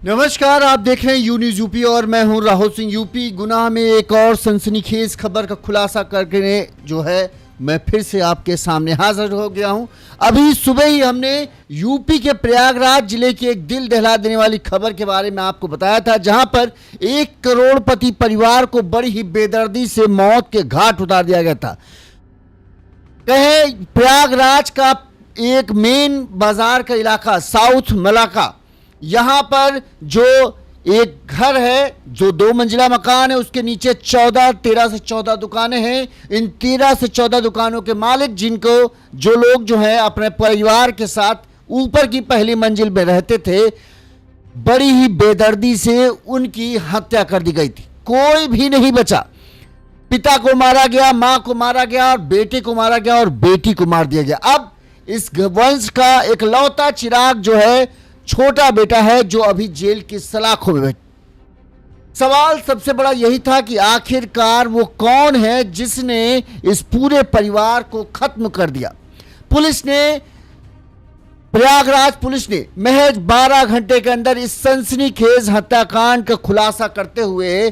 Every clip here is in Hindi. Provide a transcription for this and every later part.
नमस्कार, आप देख रहे हैं यू न्यूज़ यूपी और मैं हूं राहुल सिंह। यूपी गुनाह में एक और सनसनीखेज खबर का खुलासा करके जो है मैं फिर से आपके सामने हाजिर हो गया हूं। अभी सुबह ही हमने यूपी के प्रयागराज जिले की एक दिल दहला देने वाली खबर के बारे में आपको बताया था, जहां पर एक करोड़पति परिवार को बड़ी ही बेदर्दी से मौत के घाट उतार दिया गया था। कहे प्रयागराज का एक मेन बाजार का इलाका साउथ मलाका, यहाँ पर जो एक घर है जो 2 मंजिला मकान है, उसके नीचे 13 से 14 दुकानें हैं। इन 13 से 14 दुकानों के मालिक, जिनको जो लोग जो है अपने परिवार के साथ ऊपर की पहली मंजिल में रहते थे, बड़ी ही बेदर्दी से उनकी हत्या कर दी गई थी। कोई भी नहीं बचा। पिता को मारा गया, मां को मारा गया और बेटे को मारा गया और बेटी को मार दिया गया। अब इस वंश का एक लौता चिराग जो है छोटा बेटा है, जो अभी जेल की सलाखों में बैठा। सवाल सबसे बड़ा यही था कि आखिरकार वो कौन है जिसने इस पूरे परिवार को खत्म कर दिया। प्रयागराज पुलिस ने महज 12 घंटे के अंदर इस सनसनीखेज हत्याकांड का खुलासा करते हुए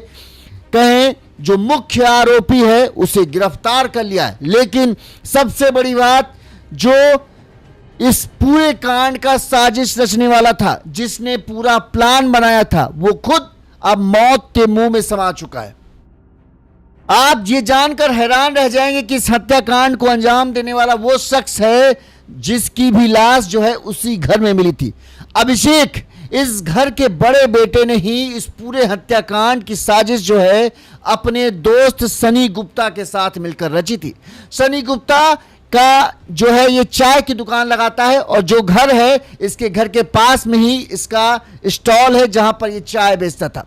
कहें जो मुख्य आरोपी है उसे गिरफ्तार कर लिया है। लेकिन सबसे बड़ी बात, जो इस पूरे कांड का साजिश रचने वाला था, जिसने पूरा प्लान बनाया था, वो खुद अब मौत के मुंह में समा चुका है। आप ये जानकर हैरान रह जाएंगे कि इस हत्याकांड को अंजाम देने वाला वो शख्स है जिसकी भी लाश जो है उसी घर में मिली थी। अभिषेक, इस घर के बड़े बेटे ने ही इस पूरे हत्याकांड की साजिश जो है अपने दोस्त सनी गुप्ता के साथ मिलकर रची थी। सनी गुप्ता का जो है ये चाय की दुकान लगाता है और जो घर है इसके घर के पास में ही इसका स्टॉल है जहां पर ये चाय बेचता था।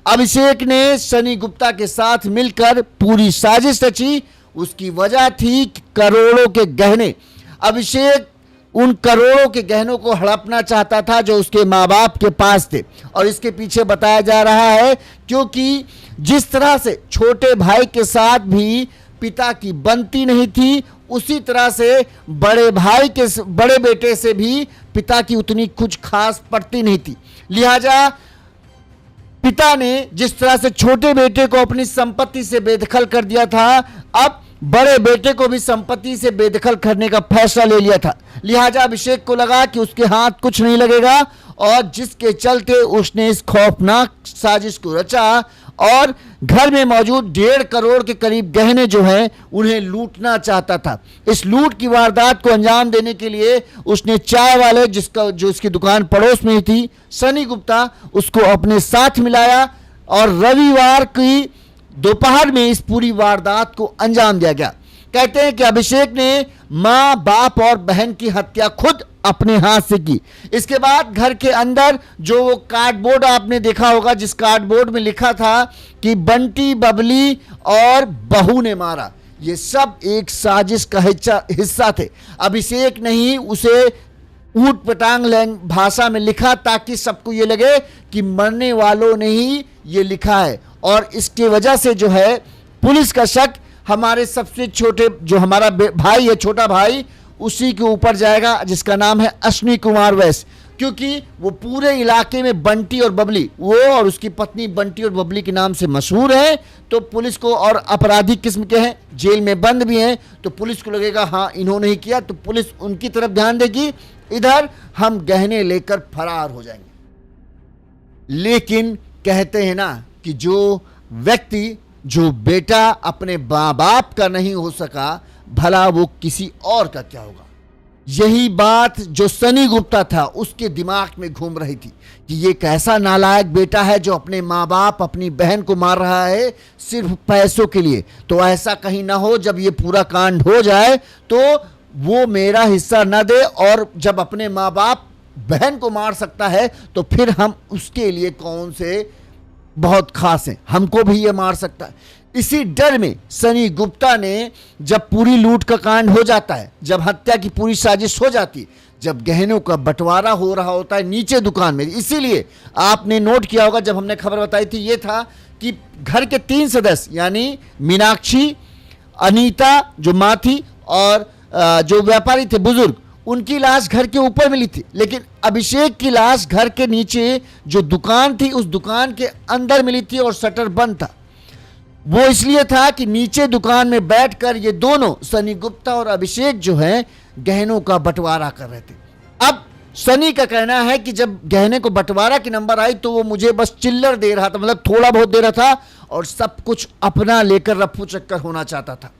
अभिषेक ने सनी गुप्ता के साथ मिलकर पूरी साजिश रची। उसकी वजह थी करोड़ों के गहने। अभिषेक उन करोड़ों के गहनों को हड़पना चाहता था जो उसके माँ बाप के पास थे। और इसके पीछे बताया जा रहा है क्योंकि जिस तरह से छोटे भाई के साथ भी पिता की बनती नहीं थी, उसी तरह से बड़े बेटे से भी पिता की उतनी कुछ खास पड़ती नहीं थी। लिहाजा पिता ने जिस तरह से छोटे बेटे को अपनी संपत्ति से बेदखल कर दिया था, अब बड़े बेटे को भी संपत्ति से बेदखल करने का फैसला ले लिया था। लिहाजा अभिषेक को लगा कि उसके हाथ कुछ नहीं लगेगा और जिसके चलते उसने इस खौफनाक साजिश को रचा और घर में मौजूद 1.5 करोड़ के करीब गहने जो हैं उन्हें लूटना चाहता था। इस लूट की वारदात को अंजाम देने के लिए उसने चाय वाले, जो इसकी दुकान पड़ोस में ही थी, सनी गुप्ता, उसको अपने साथ मिलाया और रविवार की दोपहर में इस पूरी वारदात को अंजाम दिया गया। कहते हैं कि अभिषेक ने मां, बाप और बहन की हत्या खुद अपने हाथ से की। इसके बाद घर के अंदर जो वो कार्डबोर्ड आपने देखा होगा, जिस कार्डबोर्ड में लिखा था कि बंटी, बबली और बहू ने मारा, ये सब एक साजिश का हिस्सा थे। अभिषेक ने ही उसे ऊट पटांग भाषा में लिखा ताकि सबको ये लगे कि मरने वालों ने ही ये लिखा है। और इसकी वजह से जो है पुलिस का शक हमारे सबसे छोटे, जो हमारा भाई है, छोटा भाई, उसी के ऊपर जाएगा, जिसका नाम है अश्विनी कुमार वैस, क्योंकि वो पूरे इलाके में बंटी और बबली, वो और उसकी पत्नी बंटी और बबली के नाम से मशहूर है। तो पुलिस को, और अपराधी किस्म के हैं, जेल में बंद भी हैं, तो पुलिस को लगेगा हाँ इन्होंने ही किया, तो पुलिस उनकी तरफ ध्यान देगी, इधर हम गहने लेकर फरार हो जाएंगे। लेकिन कहते हैं ना कि जो व्यक्ति, जो बेटा अपने माँ बाप का नहीं हो सका, भला वो किसी और का क्या होगा। यही बात जो सनी गुप्ता था उसके दिमाग में घूम रही थी कि ये कैसा नालायक बेटा है जो अपने माँ बाप, अपनी बहन को मार रहा है सिर्फ पैसों के लिए। तो ऐसा कहीं ना हो जब ये पूरा कांड हो जाए तो वो मेरा हिस्सा न दे, और जब अपने माँ बाप, बहन को मार सकता है तो फिर हम उसके लिए कौन से बहुत खास हैं, हमको भी ये मार सकता है। इसी डर में सनी गुप्ता ने, जब पूरी लूट का कांड हो जाता है, जब हत्या की पूरी साजिश हो जाती, जब गहनों का बंटवारा हो रहा होता है नीचे दुकान में, इसीलिए आपने नोट किया होगा जब हमने खबर बताई थी, ये था कि घर के 3 सदस्य यानी मीनाक्षी, अनीता जो माँ थी और जो व्यापारी थे बुजुर्ग, उनकी लाश घर के ऊपर मिली थी, लेकिन अभिषेक की लाश घर के नीचे जो दुकान थी उस दुकान के अंदर मिली थी और शटर बंद था। वो इसलिए था कि नीचे दुकान में बैठकर ये दोनों सनी गुप्ता और अभिषेक जो है गहनों का बंटवारा कर रहे थे। अब सनी का कहना है कि जब गहने को बंटवारा की नंबर आई तो वो मुझे बस चिल्लर दे रहा था, मतलब थोड़ा बहुत दे रहा था और सब कुछ अपना लेकर रफू चक्कर होना चाहता था।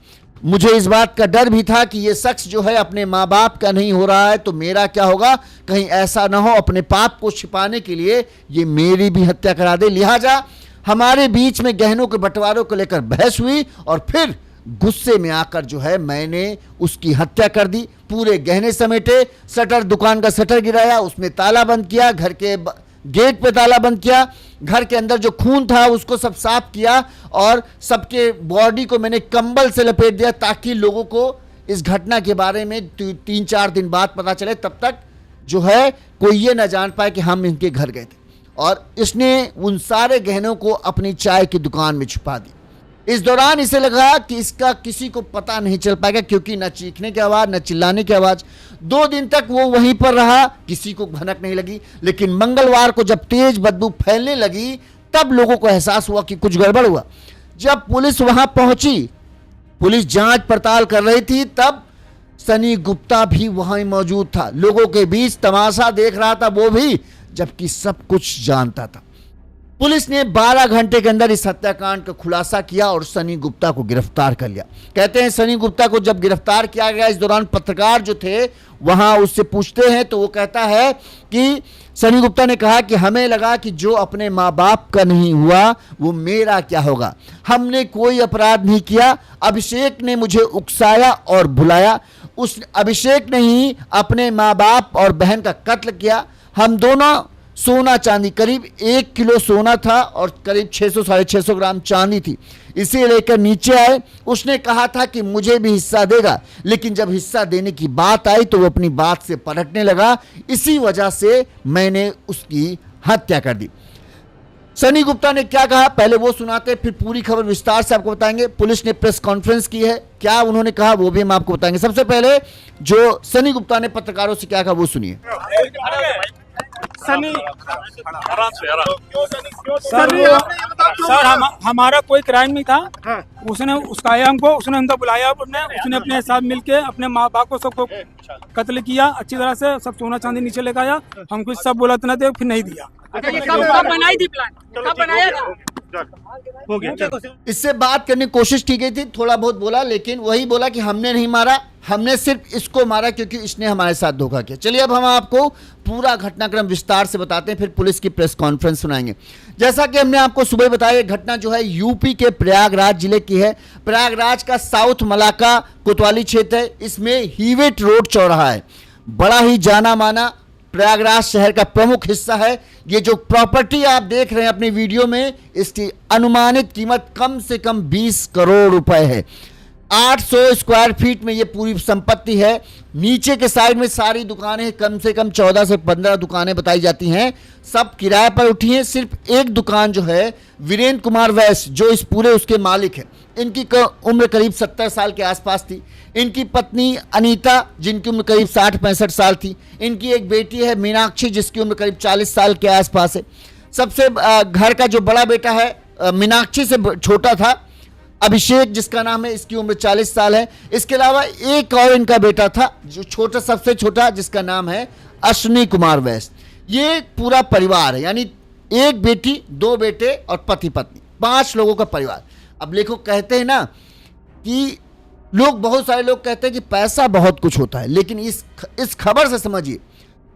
मुझे इस बात का डर भी था कि ये शख्स जो है अपने माँ बाप का नहीं हो रहा है तो मेरा क्या होगा, कहीं ऐसा ना हो अपने पाप को छिपाने के लिए ये मेरी भी हत्या करा दे। लिहाजा हमारे बीच में गहनों के बंटवारों को लेकर बहस हुई और फिर गुस्से में आकर जो है मैंने उसकी हत्या कर दी। पूरे गहने समेटे, शटर, दुकान का शटर गिराया, उसमें ताला बंद किया, घर के गेट पे ताला बंद किया, घर के अंदर जो खून था उसको सब साफ किया और सबके बॉडी को मैंने कंबल से लपेट दिया ताकि लोगों को इस घटना के बारे में 3-4 दिन बाद पता चले, तब तक जो है कोई ये ना जान पाए कि हम इनके घर गए थे। और इसने उन सारे गहनों को अपनी चाय की दुकान में छुपा दी। इस दौरान इसे लगा कि इसका किसी को पता नहीं चल पाएगा, क्योंकि न चीखने की आवाज़ न चिल्लाने की आवाज़। 2 दिन तक वो वहीं पर रहा, किसी को भनक नहीं लगी। लेकिन मंगलवार को जब तेज बदबू फैलने लगी तब लोगों को एहसास हुआ कि कुछ गड़बड़ हुआ। जब पुलिस वहां पहुंची, पुलिस जांच पड़ताल कर रही थी, तब सनी गुप्ता भी वहां मौजूद था। लोगों के बीच तमाशा देख रहा था वो भी, जबकि सब कुछ जानता था। पुलिस ने 12 घंटे के अंदर इस हत्याकांड का खुलासा किया और सनी गुप्ता को गिरफ्तार कर लिया। कहते हैं सनी गुप्ता को जब गिरफ्तार किया गया, इस दौरान पत्रकार जो थे वहां उससे पूछते हैं तो वो कहता है कि सनी गुप्ता ने कहा कि हमें लगा कि जो अपने माँ बाप का नहीं हुआ वो मेरा क्या होगा। हमने कोई अपराध नहीं किया, अभिषेक ने मुझे उकसाया और बुलाया। उस अभिषेक ने ही अपने माँ बाप और बहन का कत्ल किया। हम दोनों सोना चांदी, करीब 1 किलो सोना था और करीब 600-650 ग्राम चांदी थी, इसे लेकर नीचे आए। उसने कहा था कि मुझे भी हिस्सा देगा, लेकिन जब हिस्सा देने की बात आई तो वो अपनी बात से पलटने लगा। इसी वजह से मैंने उसकी हत्या कर दी। सनी गुप्ता ने क्या कहा पहले वो सुनाते, फिर पूरी खबर विस्तार से आपको बताएंगे। पुलिस ने प्रेस कॉन्फ्रेंस की है, क्या उन्होंने कहा वो भी हम आपको बताएंगे। सबसे पहले जो सनी गुप्ता ने पत्रकारों से क्या कहा वो सुनिए। सनी सर हमारा कोई क्राइम नहीं था। उसने उस्काया हमको, उसने हमको बुलाया, उसने अपने साथ मिलके अपने माँ बाप को सबको कत्ल किया अच्छी तरह से। सब सोना चांदी नीचे लेकर आया, हमको सब बोला इतना दे, फिर नहीं दिया। कब बनाई थी प्लान, कब बनाया था? हो गया। इससे बात करने की कोशिश की गई थी, थोड़ा बहुत बोला, लेकिन वही बोला कि हमने नहीं मारा, हमने सिर्फ इसको मारा क्योंकि इसने हमारे साथ धोखा किया। चलिए अब हम आपको पूरा घटनाक्रम विस्तार से बताते हैं, फिर पुलिस की प्रेस कॉन्फ्रेंस सुनाएंगे। जैसा कि हमने आपको सुबह बताया, घटना जो है यूपी के प्रयागराज जिले की है। प्रयागराज का साउथ मलाका कोतवाली क्षेत्र है। इसमें हीवेट रोड चौराहा है, बड़ा ही जाना माना प्रयागराज शहर का प्रमुख हिस्सा है। ये जो प्रॉपर्टी आप देख रहे हैं अपनी वीडियो में, इसकी अनुमानित कीमत कम से कम 20 करोड़ रुपए है। 800 स्क्वायर फीट में ये पूरी संपत्ति है। नीचे के साइड में सारी दुकानें, कम से कम 14 से 15 दुकानें बताई जाती हैं, सब किराए पर उठी हैं। सिर्फ एक दुकान जो है वीरेंद्र कुमार वैश्य, जो इस पूरे उसके मालिक हैं, इनकी उम्र करीब 70 साल के आसपास थी। इनकी पत्नी अनीता, जिनकी उम्र करीब 60-65 साल थी। इनकी एक बेटी है मीनाक्षी, जिसकी उम्र करीब 40 साल के आसपास है। सबसे घर का जो बड़ा बेटा है मीनाक्षी से छोटा था अभिषेक, जिसका नाम है, इसकी उम्र 40 साल है। इसके अलावा एक और इनका बेटा था जो छोटा, सबसे छोटा, जिसका नाम है अश्विनी कुमार वैश्य। ये पूरा परिवार है, यानी एक बेटी, 2 बेटे और पति पत्नी, 5 लोगों का परिवार। अब लेखक कहते हैं ना कि बहुत सारे लोग कहते हैं कि पैसा बहुत कुछ होता है, लेकिन इस खबर से समझिए,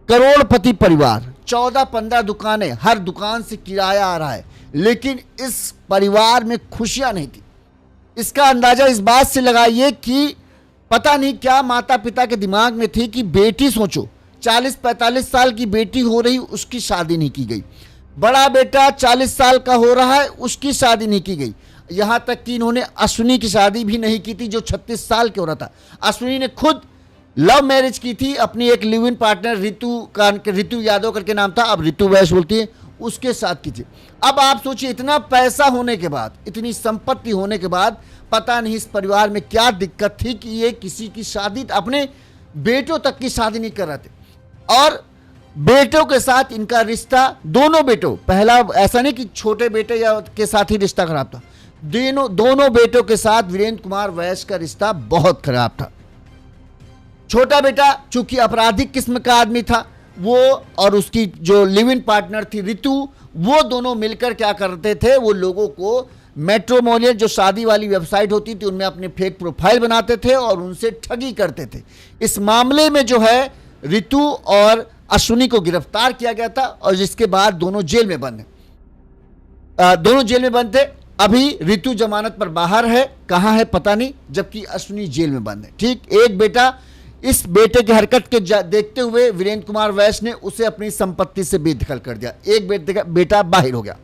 करोड़पति परिवार, 14-15 दुकानें, हर दुकान से किराया आ रहा है, लेकिन इस परिवार में खुशियां नहीं थी। इसका अंदाजा इस बात से लगाइए कि पता नहीं क्या माता पिता के दिमाग में थी कि बेटी, सोचो 40-45 साल की बेटी हो रही, उसकी शादी नहीं की गई। बड़ा बेटा 40 साल का हो रहा है, उसकी शादी नहीं की गई। यहाँ तक कि इन्होंने अश्विनी की शादी भी नहीं की थी, जो 36 साल के हो रहा था। अश्विनी ने खुद लव मैरिज की थी अपनी एक लिव इन पार्टनर ऋतु यादव करके नाम था, अब ऋतु वैश्य बोलती है, उसके साथ की थी। अब आप सोचिए, इतना पैसा होने के बाद, इतनी संपत्ति होने के बाद, पता नहीं इस परिवार में क्या दिक्कत थी कि ये किसी की शादी, अपने बेटों तक की शादी नहीं कर रहे थे। और बेटों के साथ इनका रिश्ता, दोनों बेटों, पहला ऐसा नहीं कि छोटे बेटे या के साथ ही रिश्ता खराब था, दोनों बेटों के साथ वीरेंद्र कुमार वैश्य का रिश्ता बहुत खराब था। छोटा बेटा चूंकि आपराधिक किस्म का आदमी था, वो और उसकी जो लिव इन पार्टनर थी रितु, वो दोनों मिलकर क्या करते थे, वो लोगों को मैट्रिमोनियल जो शादी वाली वेबसाइट होती थी उनमें अपने फेक प्रोफाइल बनाते थे और उनसे ठगी करते थे। इस मामले में जो है रितु और अश्विनी को गिरफ्तार किया गया था और जिसके बाद दोनों जेल में बंद हैं। दोनों जेल में बंद थे। अभी रितु जमानत पर बाहर है, कहां है पता नहीं, जबकि अश्विनी जेल में बंद है। ठीक, एक बेटा, इस बेटे की हरकत के देखते हुए वीरेंद्र कुमार वैश्य ने उसे अपनी संपत्ति से बेदखल कर दिया। एक बेटा बाहर हो गया।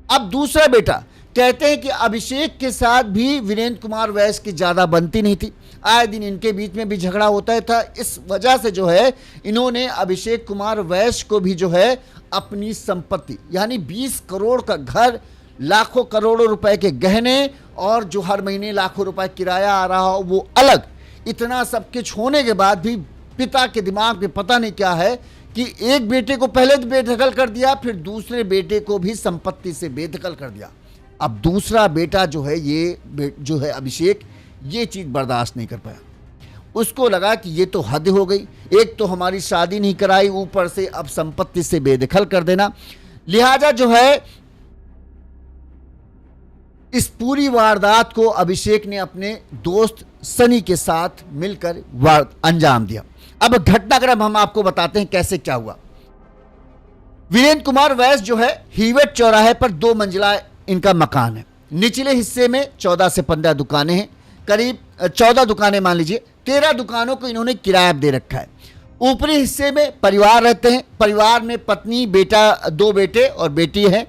अब दूसरा बेटा, कहते हैं कि अभिषेक के साथ भी वीरेंद्र कुमार वैश्य की ज्यादा बनती नहीं थी, आए दिन इनके बीच में भी झगड़ा होता था। इस वजह से जो है इन्होंने अभिषेक कुमार वैश्य को भी जो है अपनी संपत्ति यानी 20 करोड़ का घर, लाखों करोड़ों रुपए के गहने और जो हर महीने लाखों रुपए किराया आ रहा हो वो अलग, इतना सब कुछ होने के बाद भी पिता के दिमाग में पता नहीं क्या है कि एक बेटे को पहले तो बेदखल कर दिया, फिर दूसरे बेटे को भी संपत्ति से बेदखल कर दिया। अब दूसरा बेटा जो है जो है अभिषेक, ये चीज बर्दाश्त नहीं कर पाया। उसको लगा कि ये तो हद हो गई, एक तो हमारी शादी नहीं कराई, ऊपर से अब संपत्ति से बेदखल कर देना। लिहाजा जो है इस पूरी वारदात को अभिषेक ने अपने दोस्त सनी के साथ मिलकर अंजाम दिया। अब घटनाक्रम हम आपको बताते हैं कैसे क्या हुआ। वीरेंद्र कुमार वैश्य जो है हीवेट चौराहे पर 2 मंजिला इनका मकान है। निचले हिस्से में 14 से 15 दुकानें हैं, करीब 14 दुकानें मान लीजिए, 13 दुकानों को इन्होंने किराया दे रखा है। ऊपरी हिस्से में परिवार रहते हैं, परिवार में पत्नी, बेटा, 2 बेटे और बेटी है।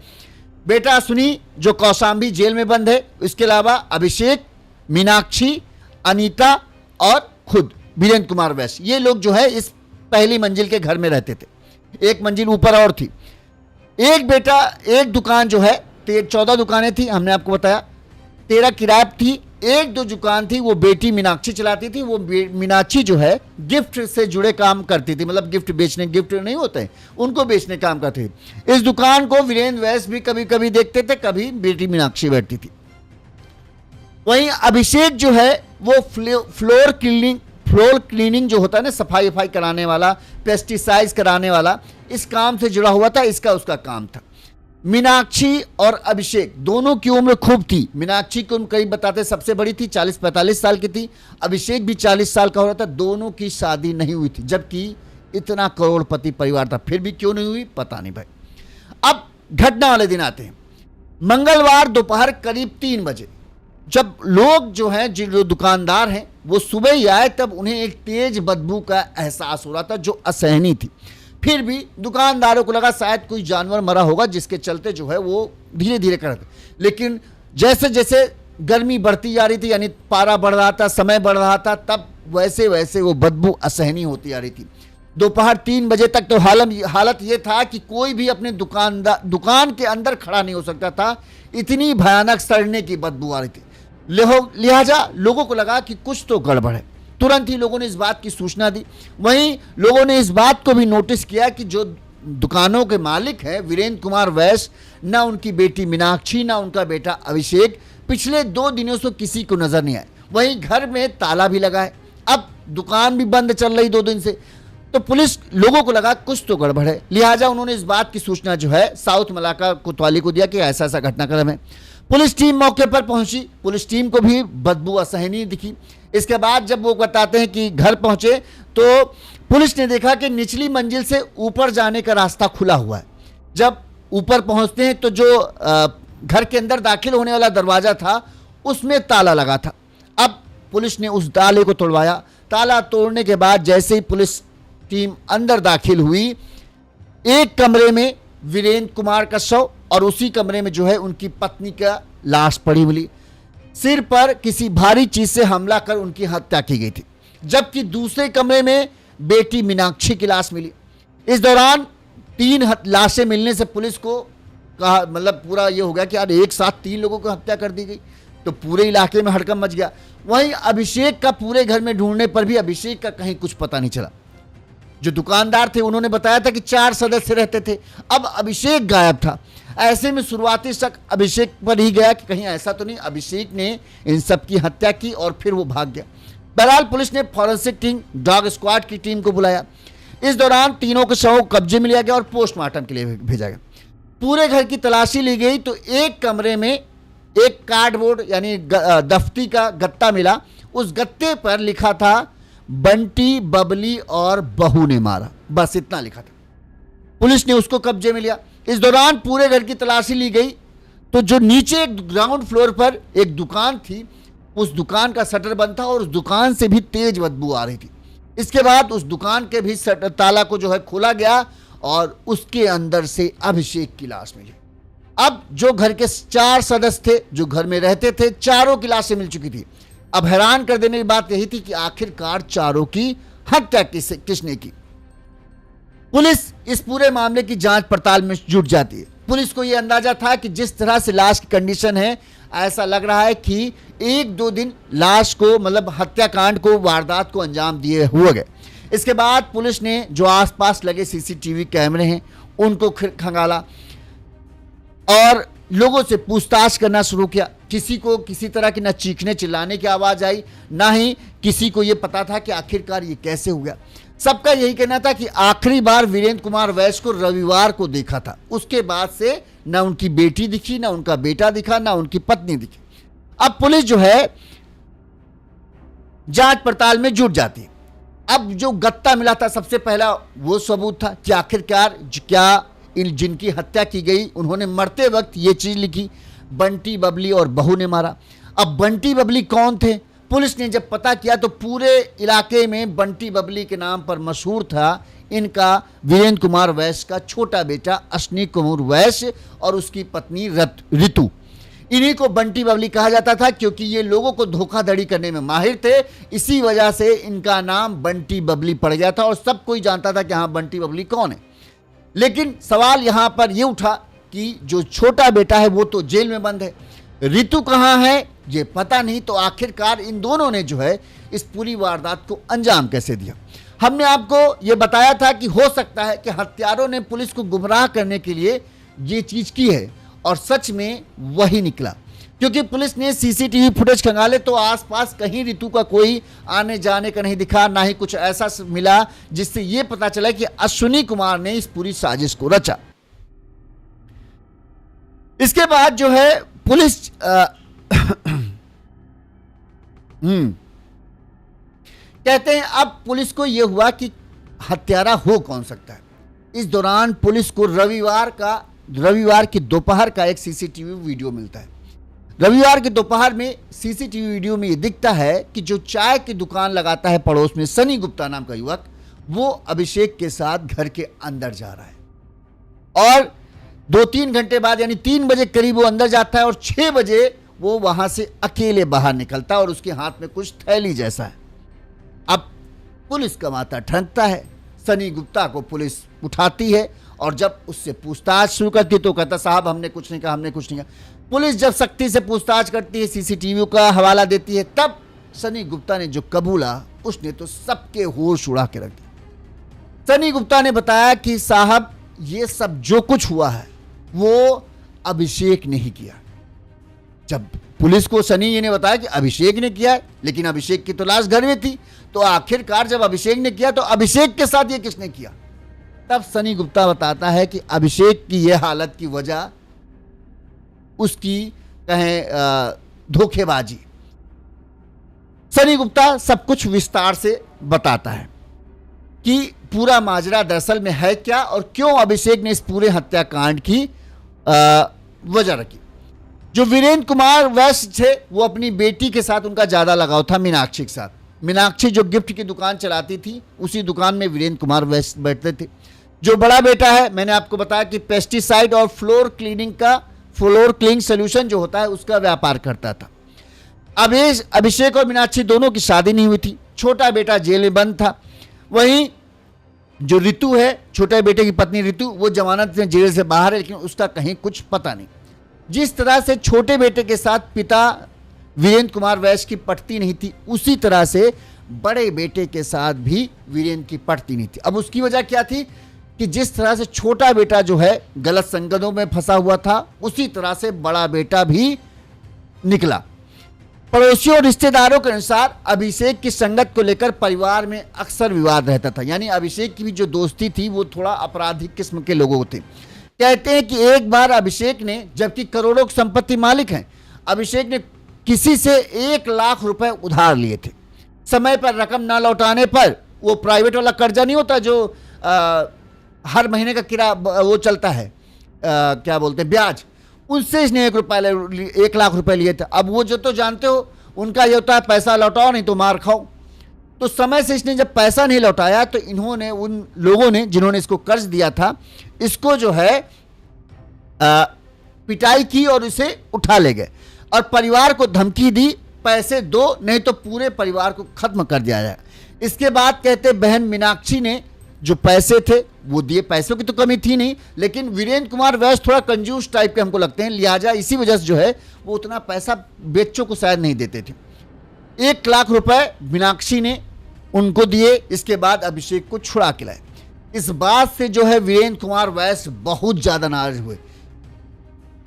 बेटा सुनी जो कौशाम्बी जेल में बंद है, इसके अलावा अभिषेक, मीनाक्षी, अनीता और खुद वीरेंद्र कुमार वैश्य, ये लोग जो है इस पहली मंजिल के घर में रहते थे। एक मंजिल ऊपर और थी। एक बेटा, एक दुकान जो है, 14 दुकानें थी, हमने आपको बताया, 13 किराया थी। 1-2 दुकान थी वो बेटी मीनाक्षी चलाती थी। वो मीनाक्षी जो है गिफ्ट से जुड़े काम करती थी, मतलब गिफ्ट बेचने, गिफ्ट नहीं होते हैं उनको बेचने काम करती थी। इस दुकान को वीरेंद्र वैश्य भी कभी कभी देखते थे, कभी बेटी मीनाक्षी बैठती थी। वहीं अभिषेक जो है वो फ्लोर क्लीनिंग जो होता है ना, सफाई कराने वाला, पेस्टिसाइड कराने वाला, इस काम से जुड़ा हुआ था, इसका उसका काम था। मीनाक्षी और अभिषेक दोनों की उम्र खूब थी। मीनाक्षी की उम्र करीब बताते सबसे बड़ी थी, 40-45 साल की थी। अभिषेक भी 40 साल का हो रहा था। दोनों की शादी नहीं हुई थी, जबकि इतना करोड़पति परिवार था, फिर भी क्यों नहीं हुई पता नहीं भाई। अब घटना वाले दिन आते हैं। मंगलवार दोपहर करीब 3 बजे जब लोग जो हैं, जो दुकानदार हैं, वो सुबह ही आए, तब उन्हें एक तेज बदबू का एहसास हो रहा था जो असहनीय थी। फिर भी दुकानदारों को लगा शायद कोई जानवर मरा होगा, जिसके चलते जो है वो धीरे धीरे करते। लेकिन जैसे जैसे गर्मी बढ़ती जा रही थी, यानी पारा बढ़ रहा था, समय बढ़ रहा था, तब वैसे वैसे वो बदबू असहनीय होती आ रही थी। दोपहर 3 बजे तक तो हालत ये था कि कोई भी अपने दुकान के अंदर खड़ा नहीं हो सकता था, इतनी भयानक सड़ने की बदबू आ रही थी। लिहाजा लोगों को लगा कि कुछ तो गड़बड़ है। तुरंत ही लोगों ने इस बात की सूचना दी। वहीं लोगों ने इस बात को भी नोटिस किया कि जो दुकानों के मालिक हैं वीरेंद्र कुमार वैश्य, ना उनकी बेटी मीनाक्षी, ना उनका बेटा अभिषेक पिछले 2 दिनों से किसी को नजर नहीं आए। वहीं घर में ताला भी लगा है। अब दुकान भी बंद चल रही 2 दिन से, तो पुलिस, लोगों को लगा कुछ तो गड़बड़ है। लिहाजा उन्होंने इस बात की सूचना जो है साउथ मलाका कोतवाली को दिया कि ऐसा ऐसा घटनाक्रम है। पुलिस टीम मौके पर पहुंची। पुलिस टीम को भी बदबू असहनीय दिखी। इसके बाद जब वो बताते हैं कि घर पहुंचे तो पुलिस ने देखा कि निचली मंजिल से ऊपर जाने का रास्ता खुला हुआ है। जब ऊपर पहुंचते हैं तो जो घर के अंदर दाखिल होने वाला दरवाजा था उसमें ताला लगा था। अब पुलिस ने उस ताले को तोड़वाया। ताला तोड़ने के बाद जैसे ही पुलिस टीम अंदर दाखिल हुई, एक कमरे में वीरेंद्र कुमार का शव और उसी कमरे में जो है उनकी पत्नी का लाश पड़ी मिली। सिर पर किसी भारी चीज से हमला कर उनकी हत्या की गई थी, जबकि दूसरे कमरे में बेटी मीनाक्षी की लाश मिली। इस दौरान 3 लाशें मिलने से पुलिस को कहा, मतलब पूरा ये हो गया कि यार एक साथ 3 लोगों की हत्या कर दी गई। तो पूरे इलाके में हड़कंप मच गया। वहीं अभिषेक का पूरे घर में ढूंढने पर भी अभिषेक का कहीं कुछ पता नहीं चला। जो दुकानदार थे उन्होंने बताया था कि 4 सदस्य रहते थे, अब अभिषेक गायब था। ऐसे में शुरुआती शक अभिषेक पर ही गया कि कहीं ऐसा तो नहीं अभिषेक ने इन सब की हत्या की और फिर वो भाग गया। बहरहाल पुलिस ने फॉरेंसिक टीम, डॉग स्क्वाड की टीम को बुलाया। इस दौरान तीनों के शव कब्जे में लिया गया और पोस्टमार्टम के लिए भेजा गया। पूरे घर की तलाशी ली गई तो एक कमरे में एक कार्डबोर्ड यानी दफ्ती का गत्ता मिला। उस गत्ते पर लिखा था बंटी, बबली और बहू ने मारा, बस इतना लिखा था। पुलिस ने उसको कब्जे में लिया। इस दौरान पूरे घर की तलाशी ली गई तो जो नीचे एक ग्राउंड फ्लोर पर एक दुकान थी, उस दुकान का शटर बंद था और उस दुकान से भी तेज बदबू आ रही थी। इसके बाद उस दुकान के भी ताला को जो है खोला गया और उसके अंदर से अभिषेक की लाश मिली। अब जो घर के 4 सदस्य थे जो घर में रहते थे, चारों की लाशें मिल चुकी थी। अब हैरान कर देने की बात यही थी कि आखिरकार चारों की हत्या किसने की। पुलिस इस पूरे मामले की जांच पड़ताल में जुट जाती है। पुलिस को यह अंदाजा था कि जिस तरह से लाश की कंडीशन है, ऐसा लग रहा है कि 1-2 दिन लाश को मतलब हत्याकांड को, वारदात को अंजाम दिए हुए गए। इसके बाद पुलिस ने जो आसपास लगे सीसीटीवी कैमरे हैं उनको खंगाला और लोगों से पूछताछ करना शुरू किया। किसी को किसी तरह की न चीखने चिल्लाने की आवाज आई, ना ही किसी को यह पता था कि आखिरकार ये कैसे हो गया। सबका यही कहना था कि आखिरी बार वीरेंद्र कुमार वैश्य को रविवार को देखा था। उसके बाद से न उनकी बेटी दिखी, न उनका बेटा दिखा, न उनकी पत्नी दिखी। अब पुलिस जो है जांच पड़ताल में जुट जाती है। अब जो गत्ता मिला था सबसे पहला वो सबूत था कि आखिरकार क्या इन जिनकी हत्या की गई उन्होंने मरते वक्त ये चीज लिखी, बंटी, बबली और बहू ने मारा। अब बंटी बबली कौन थे? पुलिस ने जब पता किया तो पूरे इलाके में बंटी बबली के नाम पर मशहूर था इनका वीरेंद्र कुमार वैश्य का छोटा बेटा अश्विनी कुमार वैश्य और उसकी पत्नी ऋतु। इन्हीं को बंटी बबली कहा जाता था क्योंकि ये लोगों को धोखाधड़ी करने में माहिर थे। इसी वजह से इनका नाम बंटी बबली पड़ गया था और सब कोई जानता था कि हाँ बंटी बबली कौन है। लेकिन सवाल यहां पर यह उठा कि जो छोटा बेटा है वो तो जेल में बंद है, ऋतु कहां है ये पता नहीं। तो आखिरकार इन दोनों ने जो है इस पूरी वारदात को अंजाम कैसे दिया? हमने आपको ये बताया था कि हो सकता है कि हत्यारों ने पुलिस को गुमराह करने के लिए ये चीज की है और सच में वही निकला, क्योंकि पुलिस ने सीसीटीवी फुटेज खंगाले तो आसपास कहीं ऋतु का कोई आने जाने का नहीं दिखा, ना ही कुछ ऐसा मिला जिससे यह पता चला कि अश्विनी कुमार ने इस पूरी साजिश को रचा। इसके बाद जो है पुलिस कहते हैं अब पुलिस को यह हुआ कि हत्यारा हो कौन सकता है। इस दौरान पुलिस को रविवार की दोपहर का एक सीसीटीवी वीडियो मिलता है। रविवार की दोपहर में सीसीटीवी वीडियो में यह दिखता है कि जो चाय की दुकान लगाता है पड़ोस में सनी गुप्ता नाम का युवक, वो अभिषेक के साथ घर के अंदर जा रहा है और 2-3 घंटे बाद यानी 3 बजे करीब वो अंदर जाता है और 6 बजे वो वहां से अकेले बाहर निकलता है और उसके हाथ में कुछ थैली जैसा है। अब पुलिस का माथा ठनकता है, सनी गुप्ता को पुलिस उठाती है और जब उससे पूछताछ शुरू करती तो कहता साहब हमने कुछ नहीं कहा, हमने कुछ नहीं कहा। पुलिस जब सख्ती से पूछताछ करती है, सीसीटीवी का हवाला देती है, तब सनी गुप्ता ने जो कबूला उसने तो सबके होश उड़ा के रख दिया। सनी गुप्ता ने बताया कि साहब ये सब जो कुछ हुआ है वो अभिषेक ने ही किया। जब पुलिस को सनी ये ने बताया कि अभिषेक ने किया है, लेकिन अभिषेक की तो लाश घर में थी, तो आखिरकार जब अभिषेक ने किया तो अभिषेक के साथ ये किसने किया? तब सनी गुप्ता बताता है कि अभिषेक की यह हालत की वजह उसकी कहें धोखेबाजी। सनी गुप्ता सब कुछ विस्तार से बताता है कि पूरा माजरा दरअसल में है क्या और क्यों अभिषेक ने इस पूरे हत्याकांड की वजह रखी। जो वीरेंद्र कुमार वैश्य थे वो अपनी बेटी के साथ उनका ज्यादा लगाव था, मीनाक्षी के साथ। मीनाक्षी जो गिफ्ट की दुकान चलाती थी उसी दुकान में वीरेंद्र कुमार वैश्य बैठते थे। जो बड़ा बेटा है मैंने आपको बताया कि पेस्टिसाइड और फ्लोर क्लीनिंग सोल्यूशन जो होता है उसका व्यापार करता था। अभिषेक और मीनाक्षी दोनों की शादी नहीं हुई थी, छोटा बेटा जेल में बंद था। वहीं जो ऋतु है, छोटे बेटे की पत्नी ऋतु, वो जमानत में जेल से बाहर है, लेकिन उसका कहीं कुछ पता नहीं। जिस तरह से छोटे बेटे के साथ पिता वीरेंद्र कुमार वैश्य की पटती नहीं थी, उसी तरह से बड़े बेटे के साथ भी वीरेंद्र की पटती नहीं थी। अब उसकी वजह क्या थी कि जिस तरह से छोटा बेटा जो है गलत संगतों में फंसा हुआ था, उसी तरह से बड़ा बेटा भी निकला। पड़ोसियों और रिश्तेदारों के अनुसार अभिषेक की संगत को लेकर परिवार में अक्सर विवाद रहता था। यानी अभिषेक की भी जो दोस्ती थी वो थोड़ा आपराधिक किस्म के लोगों थे। कहते हैं कि एक बार अभिषेक ने, जबकि करोड़ों की संपत्ति मालिक हैं, अभिषेक ने किसी से 1 लाख रुपए उधार लिए थे। समय पर रकम ना लौटाने पर, वो प्राइवेट वाला कर्जा नहीं होता जो हर महीने का किराया वो चलता है, क्या बोलते हैं, ब्याज, उनसे इसने 1 लाख रुपए लिए थे। अब वो जो तो जानते हो उनका ये होता है पैसा लौटाओ नहीं तो मार खाओ। तो समय से इसने जब पैसा नहीं लौटाया तो इन्होंने, उन लोगों ने जिन्होंने इसको कर्ज दिया था, इसको जो है पिटाई की और इसे उठा ले गए और परिवार को धमकी दी, पैसे दो नहीं तो पूरे परिवार को खत्म कर दिया जाए। इसके बाद कहते बहन मीनाक्षी ने जो पैसे थे वो दिए। पैसों की तो कमी थी नहीं, लेकिन वीरेंद्र कुमार वैश्य थोड़ा कंजूस टाइप के हमको लगते हैं, लिहाजा इसी वजह से जो है वो उतना पैसा बेचों को शायद नहीं देते थे। 1 लाख रुपए मीनाक्षी ने उनको दिए। इसके बाद अभिषेक को छुड़ा के लाए। इस बात से जो है वीरेंद्र कुमार वैश्य बहुत ज्यादा नाराज हुए।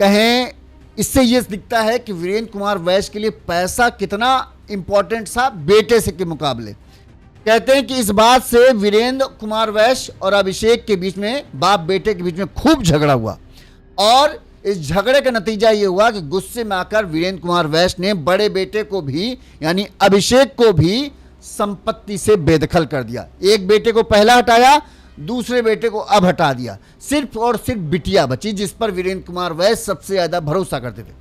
कहें इससे यह दिखता है कि वीरेंद्र कुमार वैश्य के लिए पैसा कितना इंपॉर्टेंट था बेटे से के मुकाबले। कहते हैं कि इस बात से वीरेंद्र कुमार वैश्य और अभिषेक के बीच में, बाप बेटे के बीच में खूब झगड़ा हुआ और इस झगड़े का नतीजा ये हुआ कि गुस्से में आकर वीरेंद्र कुमार वैश्य ने बड़े बेटे को भी, यानी अभिषेक को भी संपत्ति से बेदखल कर दिया। एक बेटे को पहला हटाया, दूसरे बेटे को अब हटा दिया। सिर्फ और सिर्फ बिटिया बची जिस पर वीरेंद्र कुमार वैश्य सबसे ज्यादा भरोसा करते थे।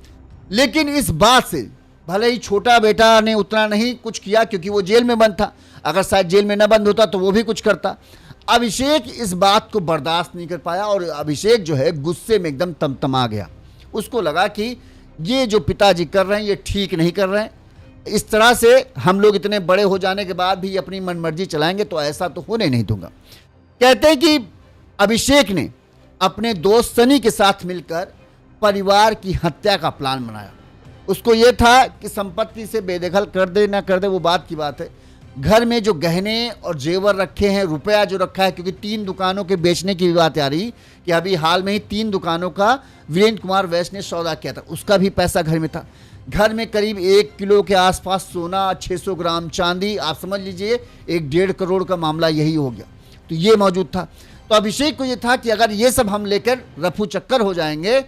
लेकिन इस बात से, भले ही छोटा बेटा ने उतना नहीं कुछ किया क्योंकि वो जेल में बंद था, अगर शायद जेल में न बंद होता तो वो भी कुछ करता। अभिषेक इस बात को बर्दाश्त नहीं कर पाया और अभिषेक जो है गुस्से में एकदम तमतमा गया। उसको लगा कि ये जो पिताजी कर रहे हैं ये ठीक नहीं कर रहे हैं, इस तरह से हम लोग इतने बड़े हो जाने के बाद भी अपनी मनमर्जी चलाएंगे तो ऐसा तो होने नहीं दूंगा। कहते हैं कि अभिषेक ने अपने दोस्त सनी के साथ मिलकर परिवार की हत्या का प्लान बनाया। उसको यह था कि संपत्ति से बेदखल कर दे ना कर दे वो बात की बात है, घर में जो गहने और जेवर रखे हैं, रुपया जो रखा है, क्योंकि 3 दुकानों के बेचने की बात आ रही कि अभी हाल में ही 3 दुकानों का वीरेंद्र कुमार वैश्य ने सौदा किया था, उसका भी पैसा घर में था। घर में करीब 1 किलो के आसपास सोना, 600 ग्राम चांदी, आप समझ लीजिए 1.5 करोड़ का मामला यही हो गया। तो ये मौजूद था। तो अभिषेक को ये था कि अगर ये सब हम लेकर रफू चक्कर हो जाएंगे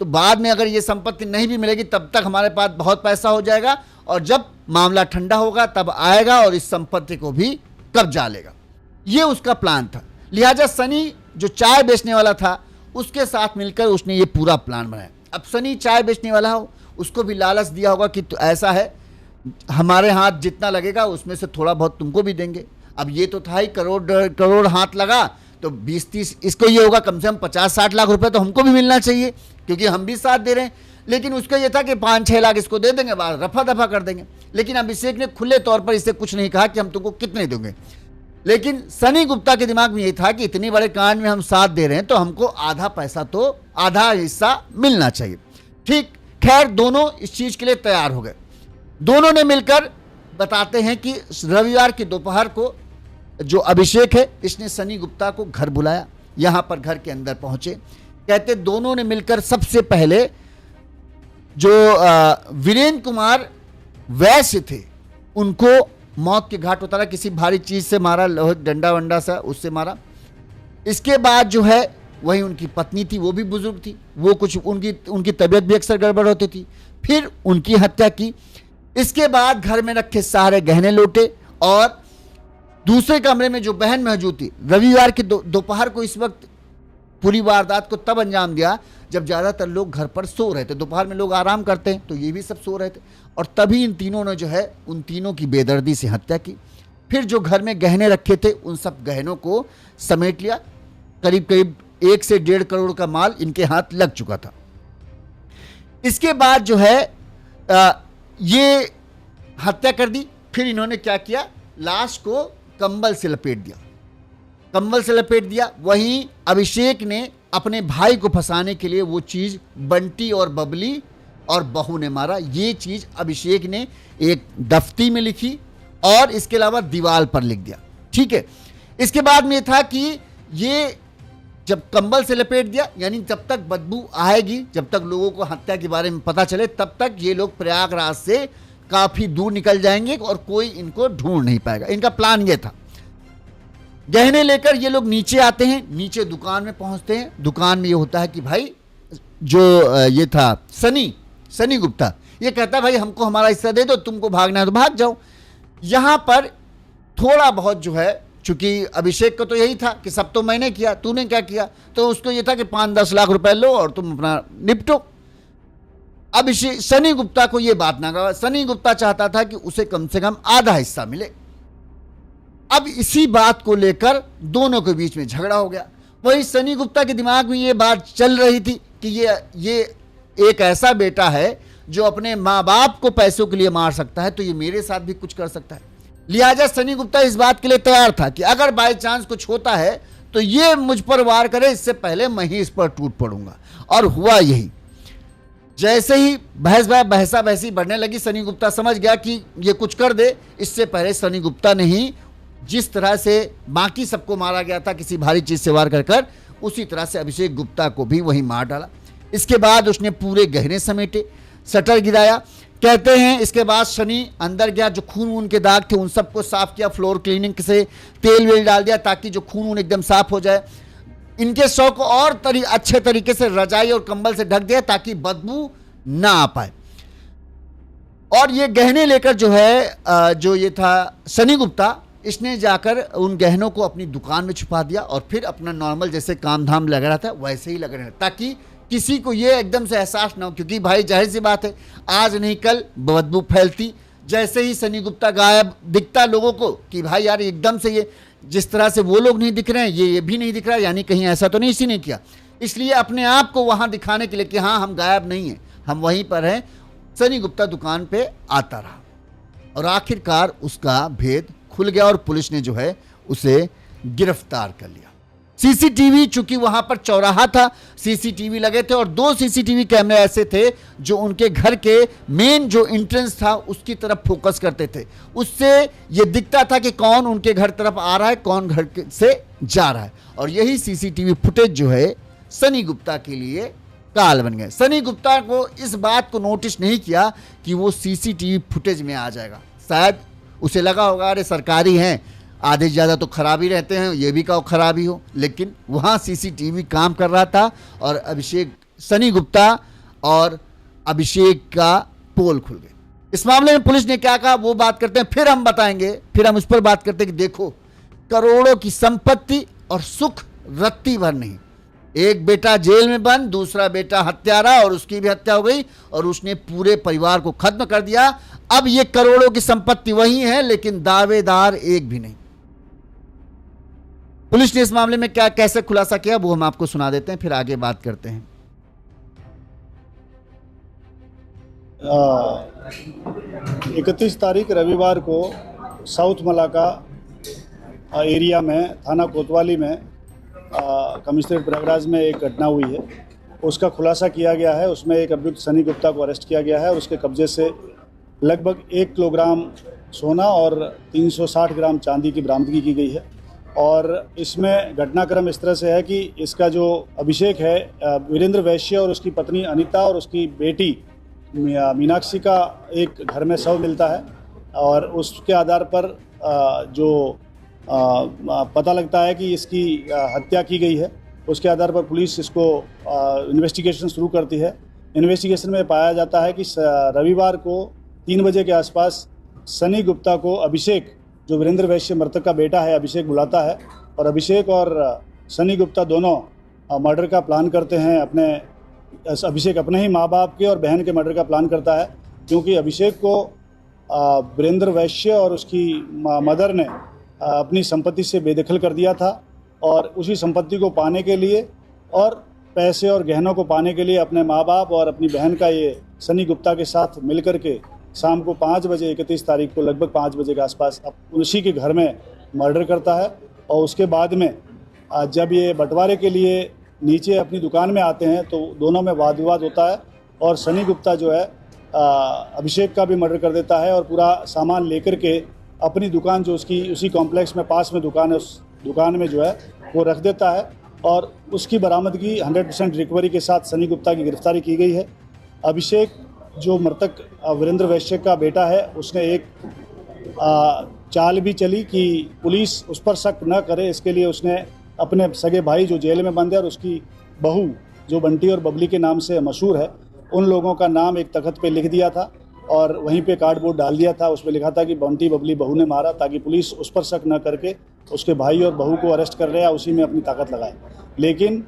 तो बाद में अगर ये संपत्ति नहीं भी मिलेगी तब तक हमारे पास बहुत पैसा हो जाएगा और जब मामला ठंडा होगा तब आएगा और इस संपत्ति को भी कब्जा लेगा। ये उसका प्लान था। लिहाजा सनी जो चाय बेचने वाला था उसके साथ मिलकर उसने ये पूरा प्लान बनाया। अब सनी चाय बेचने वाला हो, उसको भी लालच दिया होगा कि ऐसा है हमारे हाथ जितना लगेगा उसमें से थोड़ा बहुत तुमको भी देंगे। अब ये तो था ही करोड़ हाथ लगा तो 20-30, इसको ये होगा कम से कम 50-60 लाख रुपए तो हमको भी मिलना चाहिए क्योंकि हम भी साथ दे रहे हैं। लेकिन उसका ये था कि 5-6 लाख इसको दे देंगे, बाद रफा दफा कर देंगे। लेकिन अभिषेक ने खुले तौर पर इससे कुछ नहीं कहा कि हम तुमको कितने देंगे। लेकिन सनी गुप्ता के दिमाग में ये था कि इतनी बड़े कांड में हम साथ दे रहे हैं तो हमको आधा पैसा तो, आधा हिस्सा मिलना चाहिए। ठीक, खैर दोनों इस चीज के लिए तैयार हो गए। दोनों ने मिलकर बताते हैं कि रविवार की दोपहर को जो अभिषेक है इसने सनी गुप्ता को घर बुलाया। यहां पर घर के अंदर पहुंचे। कहते दोनों ने मिलकर सबसे पहले जो वीरेंद्र कुमार वैश्य थे उनको मौत के घाट उतारा, किसी भारी चीज से मारा, डंडा वंडा सा उससे मारा। इसके बाद जो है वही उनकी पत्नी थी, वो भी बुजुर्ग थी, वो कुछ उनकी तबीयत भी अक्सर गड़बड़ होती थी, फिर उनकी हत्या की। इसके बाद घर में रखे सारे गहने लूटे और दूसरे कमरे में जो बहन मौजूद थी, रविवार की दोपहर को इस वक्त पूरी वारदात को तब अंजाम दिया जब ज़्यादातर लोग घर पर सो रहे थे। दोपहर में लोग आराम करते हैं तो ये भी सब सो रहे थे और तभी इन तीनों ने जो है उन तीनों की बेदर्दी से हत्या की। फिर जो घर में गहने रखे थे उन सब गहनों को समेट लिया। करीब करीब 1 से 1.5 करोड़ का माल इनके हाथ लग चुका था। इसके बाद जो है ये हत्या कर दी। फिर इन्होंने क्या किया, लाश को कंबल से लपेट दिया। कंबल से लपेट दिया। वहीं अभिषेक ने अपने भाई को फंसाने के लिए वो चीज बंटी और बबली और बहू ने मारा। ये चीज अभिषेक ने एक दफ्ती में लिखी और इसके अलावा दीवार पर लिख दिया। ठीक है, इसके बाद में था कि ये जब कंबल से लपेट दिया, यानी जब तक बदबू आएगी, जब तक लोगों को हत्या के बारे में पता चले, तब तक ये लोग प्रयागराज से काफी दूर निकल जाएंगे और कोई इनको ढूंढ नहीं पाएगा। इनका प्लान ये था। गहने लेकर ये लोग नीचे आते हैं, नीचे दुकान में पहुंचते हैं। दुकान में ये होता है कि भाई जो ये था सनी गुप्ता, ये कहता है भाई हमको हमारा हिस्सा दे दो, तुमको भागना है तो भाग जाओ। यहां पर थोड़ा बहुत जो है, चूंकि अभिषेक का तो यही था कि सब तो मैंने किया, तूने क्या किया, तो उसको ये था कि 5-10 लाख रुपए लो और तुम अपना निपटो। अभिषेक सनी गुप्ता को ये बात ना कहा। सनी गुप्ता चाहता था कि उसे कम से कम आधा हिस्सा मिले। अब इसी बात को लेकर दोनों के बीच में झगड़ा हो गया। वही सनी गुप्ता के दिमाग में ये बात चल रही थी कि ये एक ऐसा बेटा है जो अपने माँ बाप को पैसों के लिए मार सकता है, तो ये मेरे साथ भी कुछ कर सकता है। लिहाजा सनी गुप्ता इस बात के लिए तैयार था कि अगर बाय चांस कुछ होता है तो ये मुझ पर वार करे, इससे पहले मैं ही इस पर टूट पड़ूंगा। और हुआ यही। जैसे ही बहसा बहसी बढ़ने लगी, सनी गुप्ता समझ गया कि ये कुछ कर दे। इससे पहले सनी गुप्ता ने ही जिस तरह से बाकी सबको मारा गया था किसी भारी चीज से वार कर, उसी तरह से अभिषेक गुप्ता को भी वहीं मार डाला। इसके बाद उसने पूरे गहने समेटे, शटर गिराया। कहते हैं इसके बाद शनि अंदर गया, जो खून के दाग थे उन सबको साफ किया, फ्लोर क्लीनिंग से तेल वेल डाल दिया ताकि जो खून एकदम साफ हो जाए। इनके शव को और अच्छे तरीके से रजाई और कंबल से ढक दिया ताकि बदबू ना आ पाए। और ये गहने लेकर जो है जो ये था सनी गुप्ता, इसने जाकर उन गहनों को अपनी दुकान में छुपा दिया और फिर अपना नॉर्मल जैसे काम धाम लग रहा था वैसे ही लग रहा था, ताकि किसी को ये एकदम से एहसास ना हो। क्योंकि भाई जाहिर सी बात है, आज नहीं कल बदबू फैलती। जैसे ही सनी गुप्ता गायब दिखता लोगों को कि भाई यार एकदम से ये जिस तरह से वो लोग नहीं दिख रहे हैं, ये भी नहीं दिख रहा, यानी कहीं ऐसा तो नहीं इसी ने किया। इसलिए अपने आप को वहां दिखाने के लिए कि हाँ हम गायब नहीं हैं, हम वहीं पर हैं, सनी गुप्ता दुकान पे आता रहा और आखिरकार उसका भेद खुल गया और पुलिस ने जो है उसे गिरफ्तार कर लिया। सीसीटीवी, चूंकि वहां पर चौराहा था, सीसीटीवी लगे थे और 2 सीसीटीवी कैमरे ऐसे थे जो उनके घर के मेन जो एंट्रेंस था उसकी तरफ फोकस करते थे। उससे यह दिखता था कि कौन उनके घर तरफ आ रहा है, कौन घर से जा रहा है। और यही सीसीटीवी फुटेज जो है सनी गुप्ता के लिए काल बन गए। सनी गुप्ता को इस बात को नोटिस नहीं किया कि वो सीसीटीवी फुटेज में आ जाएगा। शायद उसे लगा होगा अरे सरकारी हैं, आधे ज़्यादा तो खराब ही रहते हैं, ये भी का खराबी हो। लेकिन वहाँ सीसीटीवी काम कर रहा था और सनी गुप्ता और अभिषेक का पोल खुल गए। इस मामले में पुलिस ने क्या कहा वो बात करते हैं, फिर हम बताएंगे। फिर हम उस पर बात करते हैं कि देखो, करोड़ों की संपत्ति और सुख रत्ती भर नहीं। एक बेटा जेल में बंद, दूसरा बेटा हत्यारा और उसकी भी हत्या हो गई और उसने पूरे परिवार को खत्म कर दिया। अब ये करोड़ों की संपत्ति वही है लेकिन दावेदार एक भी नहीं। पुलिस ने इस मामले में क्या कैसे खुलासा किया वो हम आपको सुना देते हैं, फिर आगे बात करते हैं। 31 तारीख रविवार को साउथ मलाका एरिया में थाना कोतवाली में कमिश्नरेट प्रयागराज में एक घटना हुई है, उसका खुलासा किया गया है। उसमें एक अभियुक्त सनी गुप्ता को अरेस्ट किया गया है और उसके कब्जे से लगभग 1 किलोग्राम सोना और 360 ग्राम चांदी की बरामदगी की गई है। और इसमें घटनाक्रम इस तरह से है कि इसका जो अभिषेक है, वीरेंद्र वैश्य और उसकी पत्नी अनीता और उसकी बेटी मीनाक्षी का एक घर में शव मिलता है और उसके आधार पर जो पता लगता है कि इसकी हत्या की गई है। उसके आधार पर पुलिस इसको इन्वेस्टिगेशन शुरू करती है। इन्वेस्टिगेशन में पाया जाता है कि रविवार को 3 बजे के आसपास सनी गुप्ता को अभिषेक, जो वीरेंद्र वैश्य मृतक का बेटा है, अभिषेक बुलाता है और अभिषेक और सनी गुप्ता दोनों मर्डर का प्लान करते हैं। अभिषेक अपने ही माँ बाप के और बहन के मर्डर का प्लान करता है, क्योंकि अभिषेक को वीरेंद्र वैश्य और उसकी मदर ने अपनी संपत्ति से बेदखल कर दिया था और उसी संपत्ति को पाने के लिए और पैसे और गहनों को पाने के लिए अपने माँ बाप और अपनी बहन का ये सनी गुप्ता के साथ मिलकर के शाम को 5 बजे 31 तारीख को लगभग 5 बजे के आसपास उसी के घर में मर्डर करता है। और उसके बाद में जब ये बंटवारे के लिए नीचे अपनी दुकान में आते हैं तो दोनों में वाद विवाद होता है और सनी गुप्ता जो है अभिषेक का भी मर्डर कर देता है और पूरा सामान लेकर के अपनी दुकान जो उसकी उसी कॉम्प्लेक्स में पास में दुकान है, उस दुकान में जो है वो रख देता है और उसकी बरामदगी 100% रिकवरी के साथ सनी गुप्ता की गिरफ्तारी की गई है। अभिषेक जो मृतक वीरेंद्र वैश्य का बेटा है, उसने एक चाल भी चली कि पुलिस उस पर शक न करे, इसके लिए उसने अपने सगे भाई जो जेल में बंद है और उसकी बहू जो बंटी और बबली के नाम से मशहूर है, उन लोगों का नाम एक तख्त पे लिख दिया था और वहीं पे कार्डबोर्ड डाल दिया था। उसमें लिखा था कि बंटी बबली बहू ने मारा, ताकि पुलिस उस पर शक न करके उसके भाई और बहू को अरेस्ट कर रहा है, उसी में अपनी ताकत लगाए। लेकिन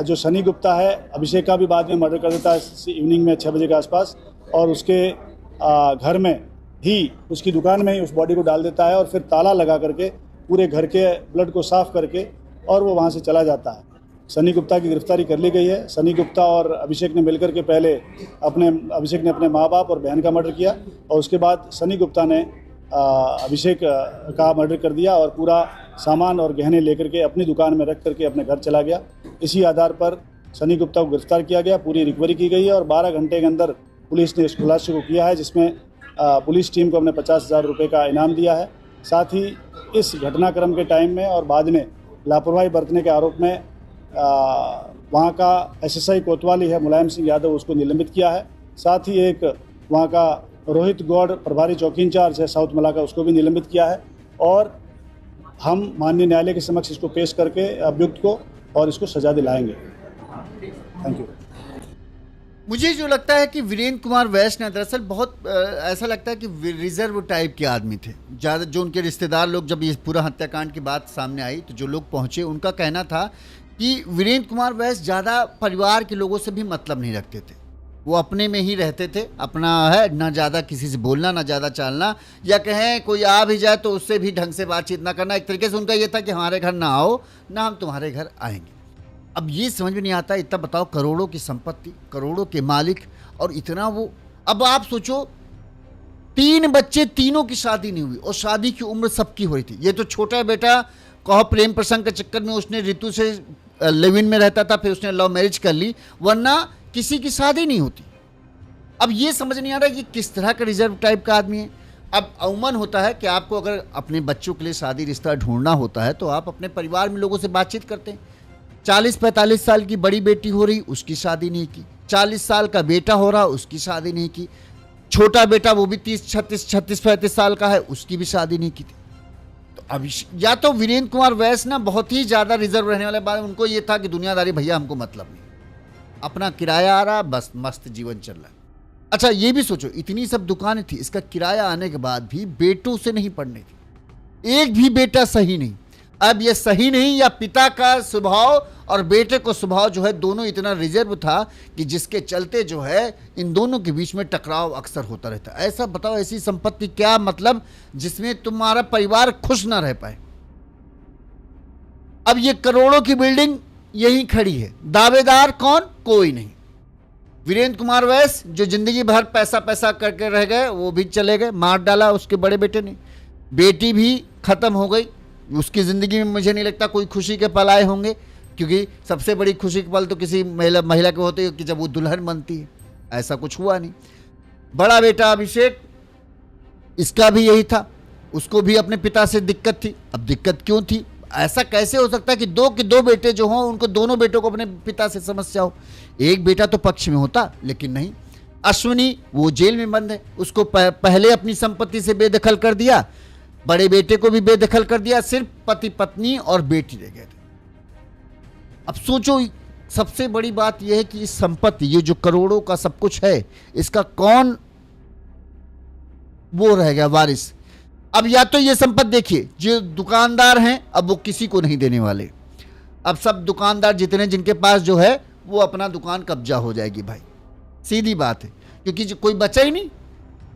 जो सनी गुप्ता है, अभिषेक का भी बाद में मर्डर कर देता है इवनिंग में 6 बजे के आसपास और उसके घर में ही, उसकी दुकान में ही उस बॉडी को डाल देता है और फिर ताला लगा करके पूरे घर के ब्लड को साफ करके और वो वहाँ से चला जाता है। सनी गुप्ता की गिरफ्तारी कर ली गई है। सनी गुप्ता और अभिषेक ने मिलकर के पहले अभिषेक ने अपने माँ बाप और बहन का मर्डर किया और उसके बाद सनी गुप्ता ने अभिषेक का मर्डर कर दिया और पूरा सामान और गहने लेकर के अपनी दुकान में रख करके अपने घर चला गया। इसी आधार पर सनी गुप्ता को गिरफ्तार किया गया, पूरी रिकवरी की गई है और 12 घंटे के अंदर पुलिस ने इस खुलासे को किया है, जिसमें पुलिस टीम को हमने 50,000 रुपये का इनाम दिया है। साथ ही इस घटनाक्रम के टाइम में और बाद में लापरवाही बरतने के आरोप में वहाँ का एसएसआई कोतवाली है मुलायम सिंह यादव, उसको निलंबित किया है। साथ ही एक वहाँ का रोहित गौड़ प्रभारी चौकी इंचार्ज है साउथ मलाका, उसको भी निलंबित किया है और हम माननीय न्यायालय के समक्ष इसको पेश करके अभियुक्त को और इसको सजा दिलाएंगे। Thank you. मुझे जो लगता है कि वीरेंद्र कुमार वैश्य ने दरअसल बहुत ऐसा लगता है कि रिजर्व टाइप के आदमी थे ज़्यादा। जो उनके रिश्तेदार लोग, जब ये पूरा हत्याकांड की बात सामने आई तो जो लोग पहुंचे, उनका कहना था कि वीरेंद्र कुमार वैश्य ज़्यादा परिवार के लोगों से भी मतलब नहीं रखते थे, वो अपने में ही रहते थे, अपना है, ना ज़्यादा किसी से बोलना, ना ज़्यादा चालना, या कहें कोई आ भी जाए तो उससे भी ढंग से बातचीत ना करना। एक तरीके से उनका ये था कि हमारे घर ना आओ, ना हम तुम्हारे घर आएंगे। अब ये समझ में नहीं आता, इतना बताओ, करोड़ों की संपत्ति, करोड़ों के मालिक और इतना वो। अब आप सोचो 3 बच्चे, तीनों की शादी नहीं हुई और शादी की उम्र सबकी हो रही थी। ये तो छोटा बेटा कहो प्रेम प्रसंग के चक्कर में उसने ऋतु से लिव इन में रहता था, फिर उसने लव मैरिज कर ली, वरना किसी की शादी नहीं होती। अब ये समझ नहीं आ रहा कि किस तरह का रिजर्व टाइप का आदमी है। अब अमूमन होता है कि आपको अगर अपने बच्चों के लिए शादी रिश्ता ढूंढना होता है तो आप अपने परिवार में लोगों से बातचीत करते हैं। 40-45 साल की बड़ी बेटी हो रही, उसकी शादी नहीं की। 40 साल का बेटा हो रहा, उसकी शादी नहीं की। छोटा बेटा वो भी 36-35 साल का है, उसकी भी शादी नहीं की थी। तो अब या तो वीरेंद्र कुमार वैश्य ना बहुत ही ज़्यादा रिजर्व रहने वाले बाद, उनको ये था कि दुनियादारी भैया हमको मतलब नहीं, अपना किराया आ रहा, बस मस्त जीवन चल रहा है। अच्छा ये भी सोचो, इतनी सब दुकानें थी, इसका किराया आने के बाद भी बेटों से नहीं पढ़ने थी, एक भी बेटा सही नहीं। अब ये सही नहीं या पिता का स्वभाव और बेटे को स्वभाव जो है दोनों इतना रिजर्व था कि जिसके चलते जो है इन दोनों के बीच में टकराव अक्सर होता रहता है। ऐसा बताओ, ऐसी संपत्ति क्या मतलब जिसमें तुम्हारा परिवार खुश ना रह पाए। अब ये करोड़ों की बिल्डिंग यहीं खड़ी है, दावेदार कौन? कोई नहीं। वीरेंद्र कुमार वैश्य जो जिंदगी भर पैसा पैसा करके रह गए, वो भी चले गए, मार डाला उसके बड़े बेटे ने। बेटी भी खत्म हो गई, उसकी ज़िंदगी में मुझे नहीं लगता कोई खुशी के पल आए होंगे, क्योंकि सबसे बड़ी खुशी के पल तो किसी महिला के होते हैं कि जब वो दुल्हन बनती है। ऐसा कुछ हुआ नहीं। बड़ा बेटा अभिषेक, इसका भी यही था, उसको भी अपने पिता से दिक्कत थी। अब दिक्कत क्यों थी? ऐसा कैसे हो सकता है कि दो के दो बेटे जो हों, उनको दोनों बेटों को अपने पिता से समस्या हो? एक बेटा तो पक्ष में होता, लेकिन नहीं। अश्विनी वो जेल में बंद है, उसको पहले अपनी संपत्ति से बेदखल कर दिया, बड़े बेटे को भी बेदखल कर दिया, सिर्फ पति पत्नी और बेटी रह गए थे। अब सोचो, सबसे बड़ी बात यह है कि इस संपत्ति, ये जो करोड़ों का सब कुछ है, इसका कौन वो रह गया वारिस? अब या तो ये संपत्ति देखिए, जो दुकानदार हैं अब वो किसी को नहीं देने वाले। अब सब दुकानदार जितने जिनके पास जो है वो अपना दुकान कब्जा हो जाएगी भाई, सीधी बात है, क्योंकि जो कोई बचा ही नहीं।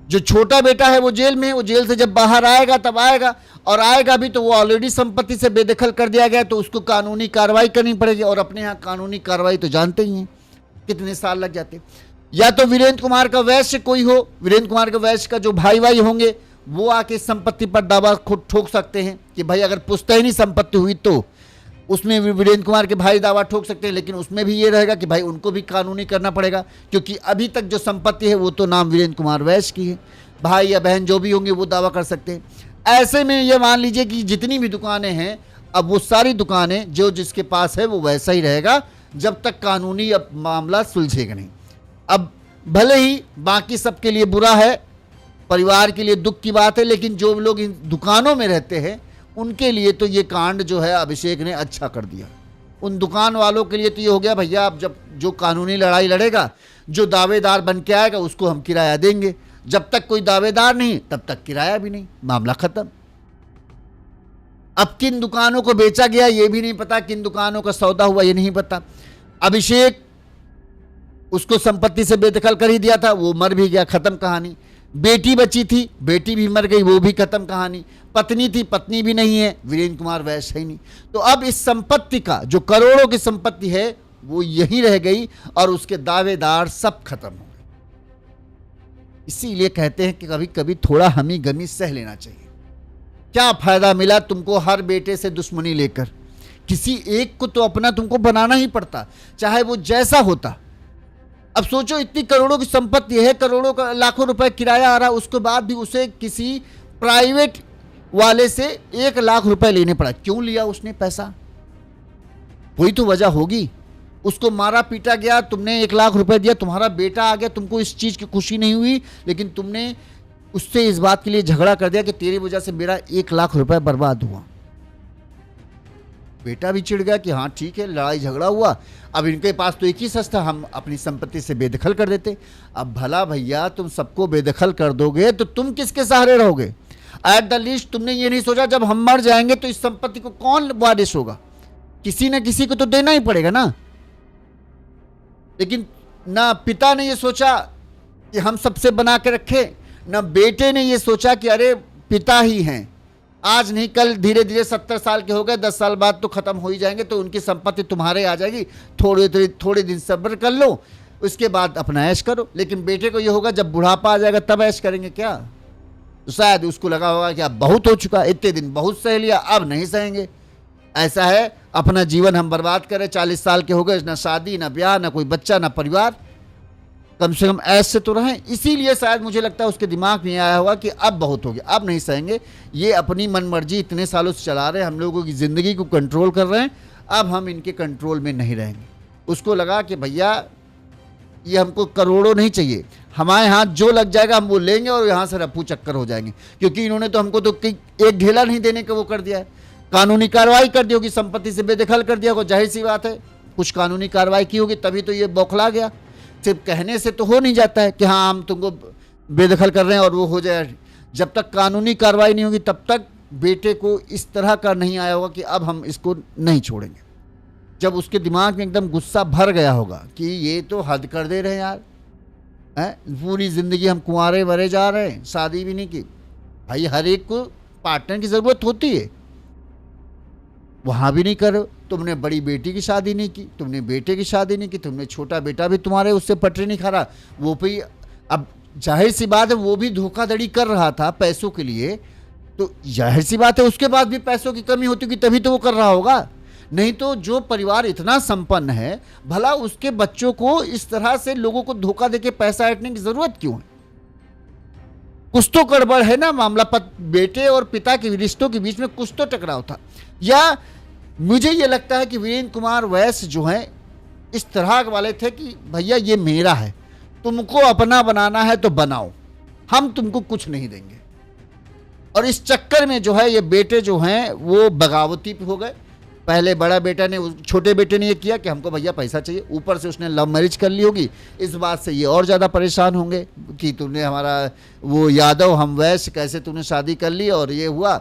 जो छोटा बेटा है वो जेल में है, वो जेल से जब बाहर आएगा तब आएगा, और आएगा भी तो वो ऑलरेडी संपत्ति से बेदखल कर दिया गया, तो उसको कानूनी कार्रवाई करनी पड़ेगी। और अपने यहाँ कानूनी कार्रवाई तो जानते ही हैं कितने साल लग जाते। या तो वीरेंद्र कुमार का वैश्य कोई हो, वीरेंद्र कुमार का वैश्य का जो भाई होंगे वो आके संपत्ति पर दावा खुद ठोक सकते हैं कि भाई अगर पुश्तैनी संपत्ति हुई तो उसमें भी वीरेंद्र कुमार के भाई दावा ठोक सकते हैं, लेकिन उसमें भी ये रहेगा कि भाई उनको भी कानूनी करना पड़ेगा, क्योंकि अभी तक जो संपत्ति है वो तो नाम वीरेंद्र कुमार वैश्य की है। भाई या बहन जो भी होंगे वो दावा कर सकते हैं। ऐसे में ये मान लीजिए कि जितनी भी दुकानें हैं, अब वो सारी दुकानें जो जिसके पास है वो वैसा ही रहेगा जब तक कानूनी अब मामला सुलझेगा नहीं। अब भले ही बाकी सबके लिए बुरा है, परिवार के लिए दुख की बात है, लेकिन जो लोग इन दुकानों में रहते हैं उनके लिए तो ये कांड जो है अभिषेक ने अच्छा कर दिया। उन दुकान वालों के लिए तो ये हो गया, भैया अब जब जो कानूनी लड़ाई लड़ेगा, जो दावेदार बन के आएगा उसको हम किराया देंगे, जब तक कोई दावेदार नहीं तब तक किराया भी नहीं, मामला खत्म। अब किन दुकानों को बेचा गया ये भी नहीं पता, किन दुकानों का सौदा हुआ ये नहीं पता। अभिषेक उसको संपत्ति से बेदखल कर ही दिया था, वो मर भी गया, खत्म कहानी। बेटी बची थी, बेटी भी मर गई, वो भी खत्म कहानी। पत्नी थी, पत्नी भी नहीं है, वीरेंद्र कुमार वैश्य ही नहीं। तो अब इस संपत्ति का जो करोड़ों की संपत्ति है वो यहीं रह गई और उसके दावेदार सब खत्म हो गए। इसीलिए कहते हैं कि कभी कभी थोड़ा हमी गमी सह लेना चाहिए। क्या फायदा मिला तुमको हर बेटे से दुश्मनी लेकर? किसी एक को तो अपना तुमको बनाना ही पड़ता, चाहे वो जैसा होता। अब सोचो, इतनी करोड़ों की संपत्ति है, करोड़ों का लाखों रुपए किराया आ रहा, उसके बाद भी उसे किसी प्राइवेट वाले से 1 लाख रुपए लेने पड़ा। क्यों लिया उसने पैसा? कोई तो वजह होगी। उसको मारा पीटा गया, तुमने 1 लाख रुपए दिया, तुम्हारा बेटा आ गया, तुमको इस चीज की खुशी नहीं हुई, लेकिन तुमने उससे इस बात के लिए झगड़ा कर दिया कि तेरी वजह से मेरा 1 लाख रुपए बर्बाद हुआ। बेटा भी चिढ़ गया कि हाँ ठीक है, लड़ाई झगड़ा हुआ, अब इनके पास तो एक ही सच था, हम अपनी संपत्ति से बेदखल कर देते। अब भला भैया तुम सबको बेदखल कर दोगे तो तुम किसके सहारे रहोगे? एट द लीस्ट तुमने ये नहीं सोचा जब हम मर जाएंगे तो इस संपत्ति को कौन वारिस होगा? किसी न किसी को तो देना ही पड़ेगा ना। लेकिन ना पिता ने ये सोचा कि हम सबसे बना के रखे, ना बेटे ने ये सोचा कि अरे पिता ही हैं, आज नहीं कल धीरे धीरे 70 साल के हो गए, 10 साल बाद तो खत्म हो ही जाएंगे, तो उनकी संपत्ति तुम्हारे आ जाएगी, थोड़े दिन सब्र कर लो, उसके बाद अपना ऐश करो। लेकिन बेटे को ये होगा जब बुढ़ापा आ जाएगा तब ऐश करेंगे क्या? तो शायद उसको लगा होगा कि अब बहुत हो चुका, इतने दिन बहुत सह लिया, अब नहीं सहेंगे। ऐसा है, अपना जीवन हम बर्बाद करें, 40 साल के हो गए, ना शादी ना ब्याह ना कोई बच्चा ना परिवार, कम से कम ऐसे तो रहें। इसीलिए शायद मुझे लगता है उसके दिमाग में आया होगा कि अब बहुत हो गया, अब नहीं सहेंगे, ये अपनी मनमर्जी इतने सालों से चला रहे हैं, हम लोगों की ज़िंदगी को कंट्रोल कर रहे हैं, अब हम इनके कंट्रोल में नहीं रहेंगे। उसको लगा कि भैया ये हमको करोड़ों नहीं चाहिए, हमारे हाथ जो लग जाएगा हम वो लेंगे और यहाँ से रफू चक्कर हो जाएंगे, क्योंकि इन्होंने तो हमको तो एक ढेला नहीं देने का वो कर दिया है, कानूनी कार्रवाई कर दी होगी, संपत्ति से बेदखल कर दिया होगा। जाहिर सी बात है कुछ कानूनी कार्रवाई की होगी तभी तो ये बौखला गया। सिर्फ कहने से तो हो नहीं जाता है कि हाँ हम तुमको बेदखल कर रहे हैं और वो हो जाए। जब तक कानूनी कार्रवाई नहीं होगी तब तक बेटे को इस तरह का नहीं आया होगा कि अब हम इसको नहीं छोड़ेंगे। जब उसके दिमाग में एकदम गुस्सा भर गया होगा कि ये तो हद कर दे रहे हैं यार, पूरी ज़िंदगी हम कुंवारे मरे जा रहे हैं, शादी भी नहीं की। भाई हर एक को पार्टनर की ज़रूरत होती है, वहाँ भी नहीं करो। तुमने बड़ी बेटी की शादी नहीं की, तुमने बेटे की शादी नहीं की, तुमने छोटा बेटा भी तुम्हारे उससे पटरी नहीं खा रहा, वो भी अब जाहिर सी बात है वो भी धोखाधड़ी कर रहा था पैसों के लिए, तो जाहिर सी बात है उसके बाद भी पैसों की कमी होती होगी तभी तो वो कर रहा होगा। नहीं तो जो परिवार इतना संपन्न है, भला उसके बच्चों को इस तरह से लोगों को धोखा देके पैसा ऐंठने की जरूरत क्यों है? कुछ तो गड़बड़ है ना मामला, बेटे और पिता के रिश्तों के बीच में कुछ तो टकराव था। या मुझे ये लगता है कि वीरेंद्र कुमार वैश्य जो है इस तरह वाले थे कि भैया ये मेरा है, तुमको अपना बनाना है तो बनाओ, हम तुमको कुछ नहीं देंगे। और इस चक्कर में जो है ये बेटे जो हैं वो बगावती हो गए। पहले बड़ा बेटा ने, छोटे बेटे ने ये किया कि हमको भैया पैसा चाहिए, ऊपर से उसने लव मैरिज कर ली होगी, इस बात से ये और ज़्यादा परेशान होंगे कि तुमने हमारा वो यादव हम वैश्य कैसे तूने शादी कर ली और ये हुआ।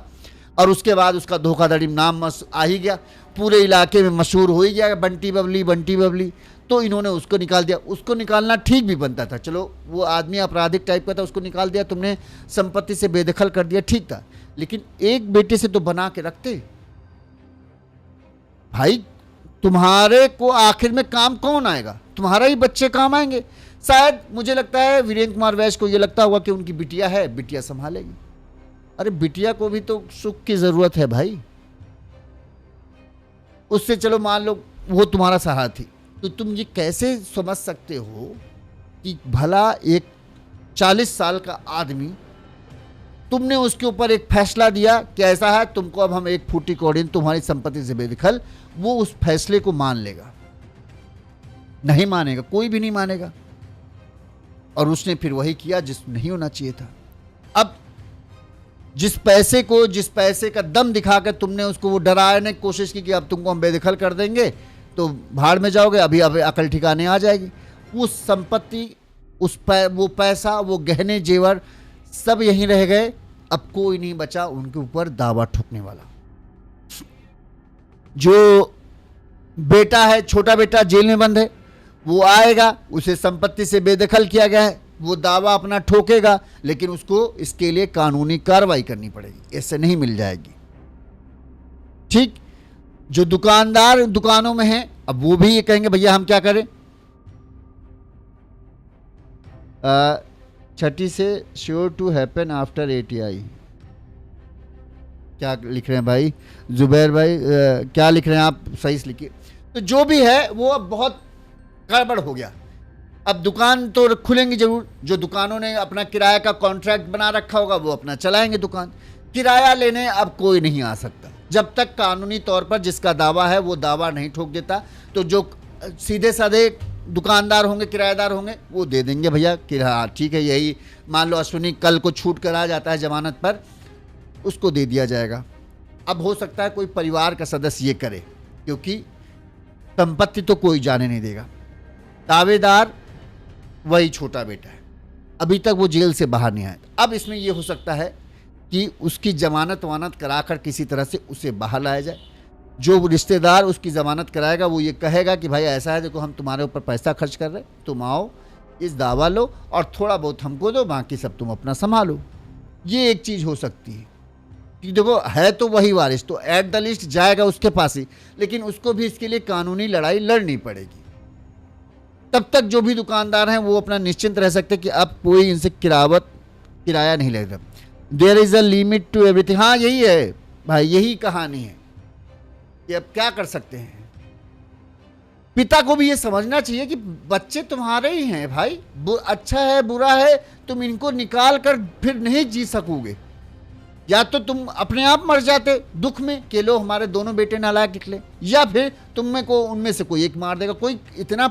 और उसके बाद उसका धोखाधड़ी नाम आ ही गया, पूरे इलाके में मशहूर हो ही गया, बंटी बबली बंटी बबली। तो इन्होंने उसको निकाल दिया। उसको निकालना ठीक भी बनता था, चलो वो आदमी आपराधिक टाइप का था, उसको निकाल दिया, तुमने संपत्ति से बेदखल कर दिया, ठीक था। लेकिन एक बेटे से तो बना के रखते भाई, तुम्हारे को आखिर में काम कौन आएगा? तुम्हारा ही बच्चे काम आएंगे। शायद मुझे लगता है वीरेंद्र कुमार वैश्य को ये लगता होगा कि उनकी बिटिया है, बिटिया संभालेगी। अरे बिटिया को भी तो सुख की जरूरत है भाई, उससे चलो मान लो वो तुम्हारा सहारा थी, तो तुम ये कैसे समझ सकते हो कि भला एक 40 साल का आदमी, तुमने उसके ऊपर एक फैसला दिया कि ऐसा है, तुमको अब हम 1 फुट कौड़ी तुम्हारी संपत्ति से बेदखल, वो उस फैसले को मान लेगा? नहीं मानेगा, कोई भी नहीं मानेगा। और उसने फिर वही किया जिस नहीं होना चाहिए था। अब जिस पैसे का दम दिखाकर तुमने उसको वो डराने की कोशिश की कि अब तुमको हम बेदखल कर देंगे तो भाड़ में जाओगे, अभी अकल ठिकाने आ जाएगी। वो संपत्ति, वो पैसा, वो गहने जेवर सब यहीं रह गए। अब कोई नहीं बचा उनके ऊपर दावा ठोकने वाला। जो बेटा है, छोटा बेटा जेल में बंद है, वो आएगा, उसे संपत्ति से बेदखल किया गया है, वो दावा अपना ठोकेगा, लेकिन उसको इसके लिए कानूनी कार्रवाई करनी पड़ेगी, ऐसे नहीं मिल जाएगी। ठीक, जो दुकानदार दुकानों में हैं, अब वो भी ये कहेंगे भैया हम क्या करें। छठी से sure to happen after ATI। क्या लिख रहे हैं भाई जुबैर भाई, क्या लिख रहे हैं आप, सही से लिखिए। तो जो भी है वो अब बहुत गड़बड़ हो गया। अब दुकान तो खुलेंगी जरूर, जो दुकानों ने अपना किराया का कॉन्ट्रैक्ट बना रखा होगा वो अपना चलाएंगे दुकान। किराया लेने अब कोई नहीं आ सकता जब तक कानूनी तौर पर जिसका दावा है वो दावा नहीं ठोक देता। तो जो सीधे साधे दुकानदार होंगे, किराएदार होंगे, वो दे देंगे भैया किराया, ठीक है, यही मान लो अश्विनी कल को छूट कर आ जाता है जमानत पर, उसको दे दिया जाएगा। अब हो सकता है कोई परिवार का सदस्य ये करे, क्योंकि संपत्ति तो कोई जाने नहीं देगा। दावेदार वही छोटा बेटा है, अभी तक वो जेल से बाहर नहीं आया। अब इसमें ये हो सकता है कि उसकी जमानत वमानत कराकर किसी तरह से उसे बाहर लाया जाए। जो रिश्तेदार उसकी जमानत कराएगा वो ये कहेगा कि भाई ऐसा है, देखो हम तुम्हारे ऊपर पैसा खर्च कर रहे, तुम आओ इस दावा लो और थोड़ा बहुत हमको दो, बाकी सब तुम अपना संभालो। ये एक चीज़ हो सकती है कि देखो है तो वही वारिस, तो एट द लिस्ट जाएगा उसके पास ही, लेकिन उसको भी इसके लिए कानूनी लड़ाई लड़नी पड़ेगी। तब तक जो भी दुकानदार हैं वो अपना निश्चिंत रह सकते कि अब कोई इनसे किराया नहीं लगेगा। There is a limit to everything. हाँ यही है भाई, यही कहानी है कि अब क्या कर सकते हैं। पिता को भी ये समझना चाहिए कि बच्चे तुम्हारे ही हैं भाई, अच्छा है बुरा है, तुम इनको निकाल कर फिर नहीं जी सकोगे। या तो तुम अपने आप मर जाते दुख में कि लो हमारे दोनों बेटे नालायक निकले, या फिर तुम में को उनमें से कोई एक मार देगा। कोई इतना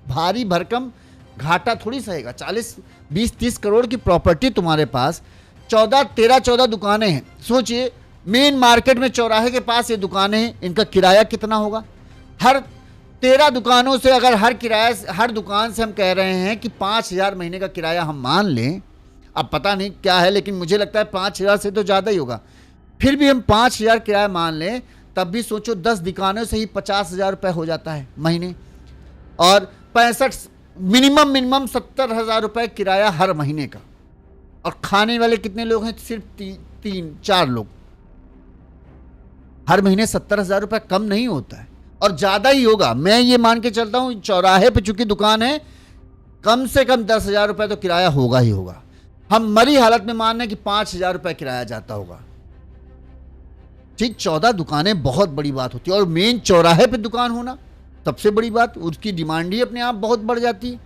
भारी भरकम घाटा थोड़ी सहेगा। 40-20-30 करोड़ की प्रॉपर्टी तुम्हारे पास, 14 दुकानें हैं। सोचिए मेन मार्केट में चौराहे के पास ये दुकानें हैं, इनका किराया कितना होगा। हर 13 दुकानों से अगर हर दुकान से हम कह रहे हैं कि 5,000 महीने का किराया हम मान लें, अब पता नहीं क्या है लेकिन मुझे लगता है 5,000 से तो ज़्यादा ही होगा। फिर भी हम 5,000 किराया मान लें, तब भी सोचो 10 दुकानों से ही 50,000 रुपये हो जाता है महीने, और 65 मिनिमम 70,000 रुपये किराया हर महीने का। और खाने वाले कितने लोग हैं? सिर्फ 3-4 लोग। हर महीने 70,000 रुपये कम नहीं होता है, और ज़्यादा ही होगा। मैं ये मान के चलता हूँ चौराहे पे चूंकि दुकान है, कम से कम 10,000 रुपये तो किराया होगा ही होगा। हम मरी हालत में मान रहे कि 5,000 रुपये किराया जाता होगा। ठीक, 14 दुकानें बहुत बड़ी बात होती है, और मेन चौराहे पे दुकान होना सबसे बड़ी बात। उसकी डिमांड ही अपने आप बहुत बढ़ जाती है।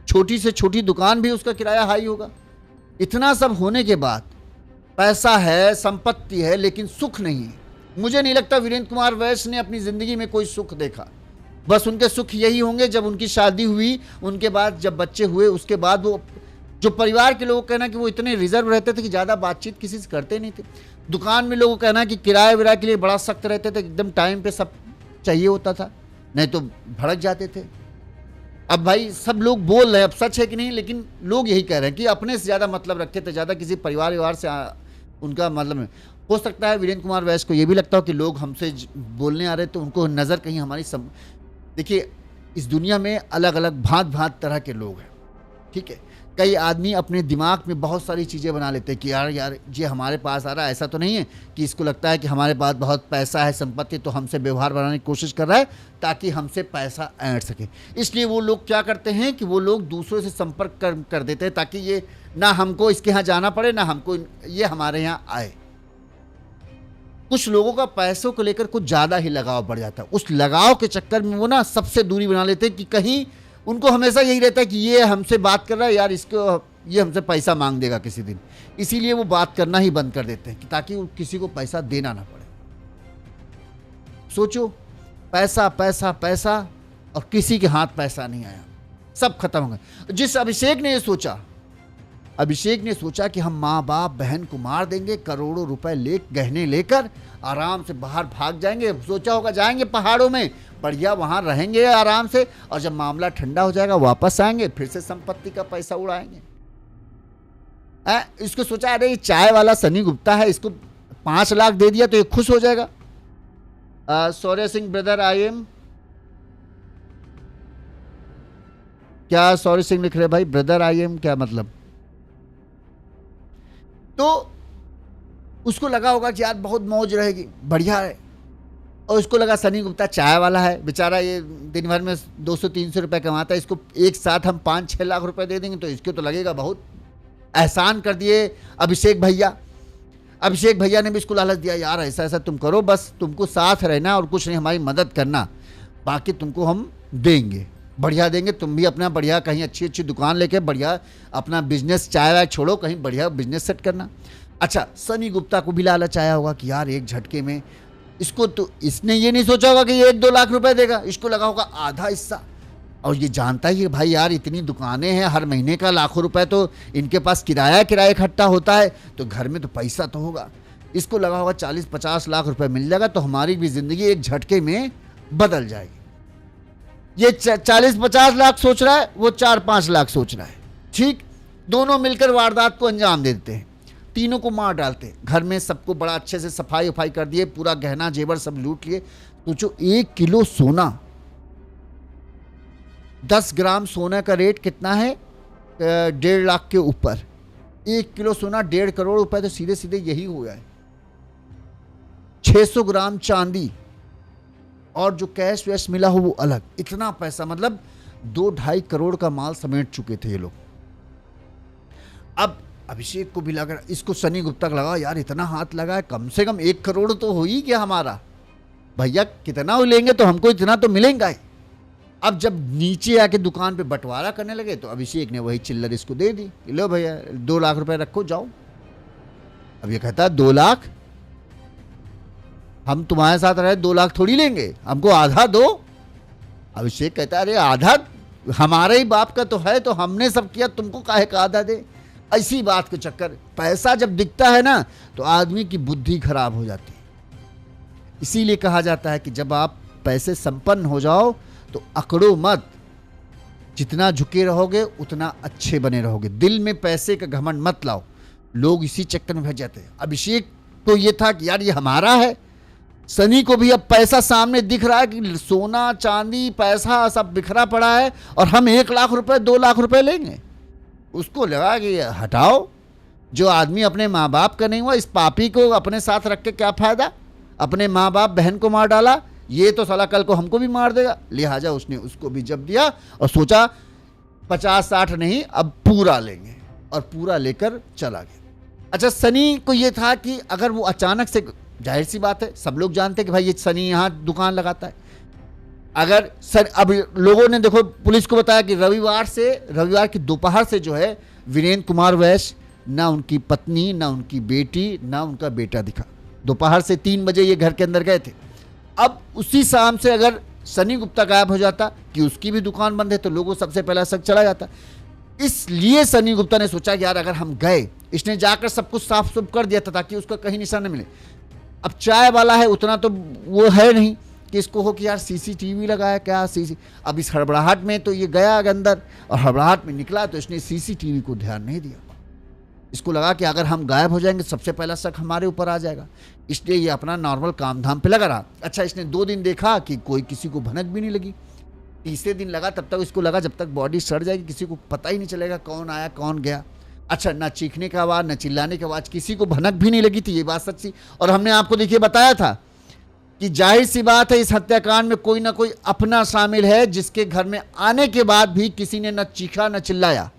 छोटी से छोटी दुकान भी उसका किराया हाई होगा। इतना सब होने के बाद पैसा है, संपत्ति है, लेकिन सुख नहीं है। मुझे नहीं लगता वीरेंद्र कुमार वैश्य ने अपनी ज़िंदगी में कोई सुख देखा। बस उनके सुख यही होंगे जब उनकी शादी हुई, उनके बाद जब बच्चे हुए, उसके बाद वो जो परिवार के लोगों का कहना कि वो इतने रिजर्व रहते थे कि ज़्यादा बातचीत किसी से करते नहीं थे। दुकान में लोगों का कहना कि किराए विराए के लिए बड़ा सख्त रहते थे, एकदम टाइम पे सब चाहिए होता था, नहीं तो भड़क जाते थे। अब भाई सब लोग बोल रहे हैं, अब सच है कि नहीं, लेकिन लोग यही कह रहे हैं कि अपने से ज़्यादा मतलब रखते थे, ज़्यादा किसी परिवार व्यवहार से उनका मतलब नहीं। हो सकता है वीरेंद्र कुमार वैश्य को ये भी लगता हो कि लोग हमसे बोलने आ रहे तो उनको नज़र कहीं हमारी देखिए इस दुनिया में अलग अलग भांत तरह के लोग हैं, ठीक है। कई आदमी अपने दिमाग में बहुत सारी चीज़ें बना लेते हैं कि यार ये हमारे पास आ रहा है, ऐसा तो नहीं है कि इसको लगता है कि हमारे पास बहुत पैसा है, संपत्ति, तो हमसे व्यवहार बनाने की कोशिश कर रहा है ताकि हमसे पैसा ऐंठ सके। इसलिए वो लोग क्या करते हैं कि वो लोग दूसरों से संपर्क कर देते हैं ताकि ये ना हमको इसके यहाँ जाना पड़े, ना हमको ये हमारे यहाँ आए। कुछ लोगों का पैसों को लेकर कुछ ज़्यादा ही लगाव बढ़ जाता है। उस लगाव के चक्कर में वो ना सबसे दूरी बना लेते हैं कि कहीं उनको हमेशा यही रहता है कि ये हमसे बात कर रहा है यार, इसको ये हमसे पैसा मांग देगा किसी दिन, इसीलिए वो बात करना ही बंद कर देते हैं कि ताकि वो किसी को पैसा देना ना पड़े। सोचो, पैसा पैसा पैसा और किसी के हाथ पैसा नहीं आया, सब खत्म हो गए। जिस अभिषेक ने सोचा कि हम माँ बाप बहन को मार देंगे, करोड़ों रुपए गहने लेकर आराम से बाहर भाग जाएंगे, सोचा होगा जाएंगे पहाड़ों में बढ़िया वहां रहेंगे आराम से, और जब मामला ठंडा हो जाएगा वापस आएंगे, फिर से संपत्ति का पैसा उड़ाएंगे। इसको सोचा अरे ये चाय वाला सनी गुप्ता है, इसको 5 लाख दे दिया तो ये खुश हो जाएगा। सौर्य सिंह ब्रदर आई एम, क्या सौर्य सिंह लिख रहे भाई, ब्रदर आई एम क्या मतलब? तो उसको लगा होगा कि यार बहुत मौज रहेगी, बढ़िया है, और उसको लगा सनी गुप्ता चाय वाला है, बेचारा ये दिन भर में 200-300 रुपए कमाता है, इसको एक साथ हम 5-6 लाख रुपए दे देंगे तो इसको तो लगेगा बहुत एहसान कर दिए अभिषेक भैया। अभिषेक भैया ने भी इसको लालच दिया, यार ऐसा ऐसा तुम करो, बस तुमको साथ रहना और कुछ नहीं, हमारी मदद करना, बाकी तुमको हम देंगे, बढ़िया देंगे, तुम भी अपना बढ़िया कहीं अच्छी दुकान लेके बढ़िया अपना बिजनेस, चाय वाय छोड़ो, कहीं बढ़िया बिजनेस सेट करना। अच्छा, सनी गुप्ता को भी लालच आया होगा कि यार एक झटके में इसको, तो इसने ये नहीं सोचा होगा कि 1-2 लाख रुपए देगा, इसको लगा होगा आधा हिस्सा, और ये जानता ही है भाई यार इतनी दुकानें हैं, हर महीने का लाखों रुपए तो इनके पास किराया इकट्ठा होता है, तो घर में तो पैसा तो होगा, इसको लगा होगा 40-50 लाख रुपए मिल जाएगा तो हमारी भी जिंदगी एक झटके में बदल जाएगी। ये 40-50 लाख सोच रहा है, वो 4-5 लाख सोच रहा है, ठीक, दोनों मिलकर वारदात को अंजाम दे देते हैं, तीनों को मार डालते हैं, घर में सबको बड़ा अच्छे से सफाई वफाई कर दिए, पूरा गहना जेवर सब लूट लिए। तो जो 1 किलो सोना, 10 ग्राम सोना का रेट कितना है? 1.5 लाख के ऊपर। 1 किलो सोना 1.5 करोड़ रुपए, तो सीधे सीधे यही हो गया है। 600 ग्राम चांदी और जो कैश वैश मिला हो वो अलग, इतना पैसा, मतलब 2-2.5 करोड़ का माल समेट चुके थे ये लोग। अब अभिषेक को भी लगा, इसको सनी गुप्ता को लगा यार इतना हाथ लगा है, कम से कम 1 करोड़ तो हो ही गया हमारा, भैया कितना लेंगे तो हमको इतना तो मिलेगा ही। अब जब नीचे आके दुकान पे बंटवारा करने लगे तो अभिषेक ने वही चिल्लर इसको दे दी, लो भैया 2 लाख रुपए रखो जाओ। अब ये कहता है 2 लाख, हम तुम्हारे साथ रहे 2 लाख थोड़ी लेंगे, हमको आधा दो। अभिषेक कहता है अरे आधा हमारे ही बाप का तो है, तो हमने सब किया, तुमको काहे का आधा दे। ऐसी बात के चक्कर, पैसा जब दिखता है ना तो आदमी की बुद्धि खराब हो जाती है। इसीलिए कहा जाता है कि जब आप पैसे संपन्न हो जाओ तो अकड़ो मत, जितना झुके रहोगे उतना अच्छे बने रहोगे, दिल में पैसे का घमंड मत लाओ। लोग इसी चक्कर में फंस जाते हैं। अभिषेक को ये था कि यार ये हमारा है, सनी को भी अब पैसा सामने दिख रहा है कि सोना चांदी पैसा सब बिखरा पड़ा है और हम 1 लाख रुपए 2 लाख रुपए लेंगे। उसको लगा कि हटाओ, जो आदमी अपने माँ बाप का नहीं हुआ, इस पापी को अपने साथ रख के क्या फायदा, अपने माँ बाप बहन को मार डाला, ये तो साला कल को हमको भी मार देगा। लिहाजा उसने उसको भी जब दिया और सोचा 50-60 नहीं अब पूरा लेंगे, और पूरा लेकर चला गया। अच्छा, सनी को ये था कि अगर वो अचानक से, जाहिर सी बात है सब लोग जानते हैं कि भाई ये सनी यहाँ दुकान लगाता है, अगर अब लोगों ने देखो पुलिस को बताया कि रविवार की दोपहर से जो है वीरेंद्र कुमार वैश्य, ना उनकी पत्नी ना उनकी बेटी ना उनका बेटा दिखा। दोपहर से 3 बजे ये घर के अंदर गए थे। अब उसी शाम से अगर सनी गुप्ता गायब हो जाता कि उसकी भी दुकान बंद है तो लोगों सबसे पहला शक चला जाता। इसलिए सनी गुप्ता ने सोचा कि यार अगर हम गए, इसने जाकर सब कुछ साफ सुफ कर दिया था ताकि उसका कहीं निशान न मिले। अब चाय वाला है उतना तो वो है नहीं कि इसको हो कि यार सीसीटीवी लगाया क्या अब इस हड़बड़ाहट में तो ये गया अंदर और हड़बड़ाहट में निकला, तो इसने सीसीटीवी को ध्यान नहीं दिया। इसको लगा कि अगर हम गायब हो जाएंगे सबसे पहला शक हमारे ऊपर आ जाएगा, इसलिए ये अपना नॉर्मल काम धाम पे लगा रहा। अच्छा, इसने 2 दिन देखा कि कोई किसी को भनक भी नहीं लगी। तीसरे दिन लगा, तब तक इसको लगा जब तक बॉडी सड़ जाएगी किसी को पता ही नहीं चलेगा कौन आया कौन गया। अच्छा, ना चीखने का आवाज़ ना चिल्लाने की आवाज़, किसी को भनक भी नहीं लगी थी, ये बात सच्ची। और हमने आपको देखिए बताया था कि जाहिर सी बात है इस हत्याकांड में कोई ना कोई अपना शामिल है, जिसके घर में आने के बाद भी किसी ने न चीखा न चिल्लाया।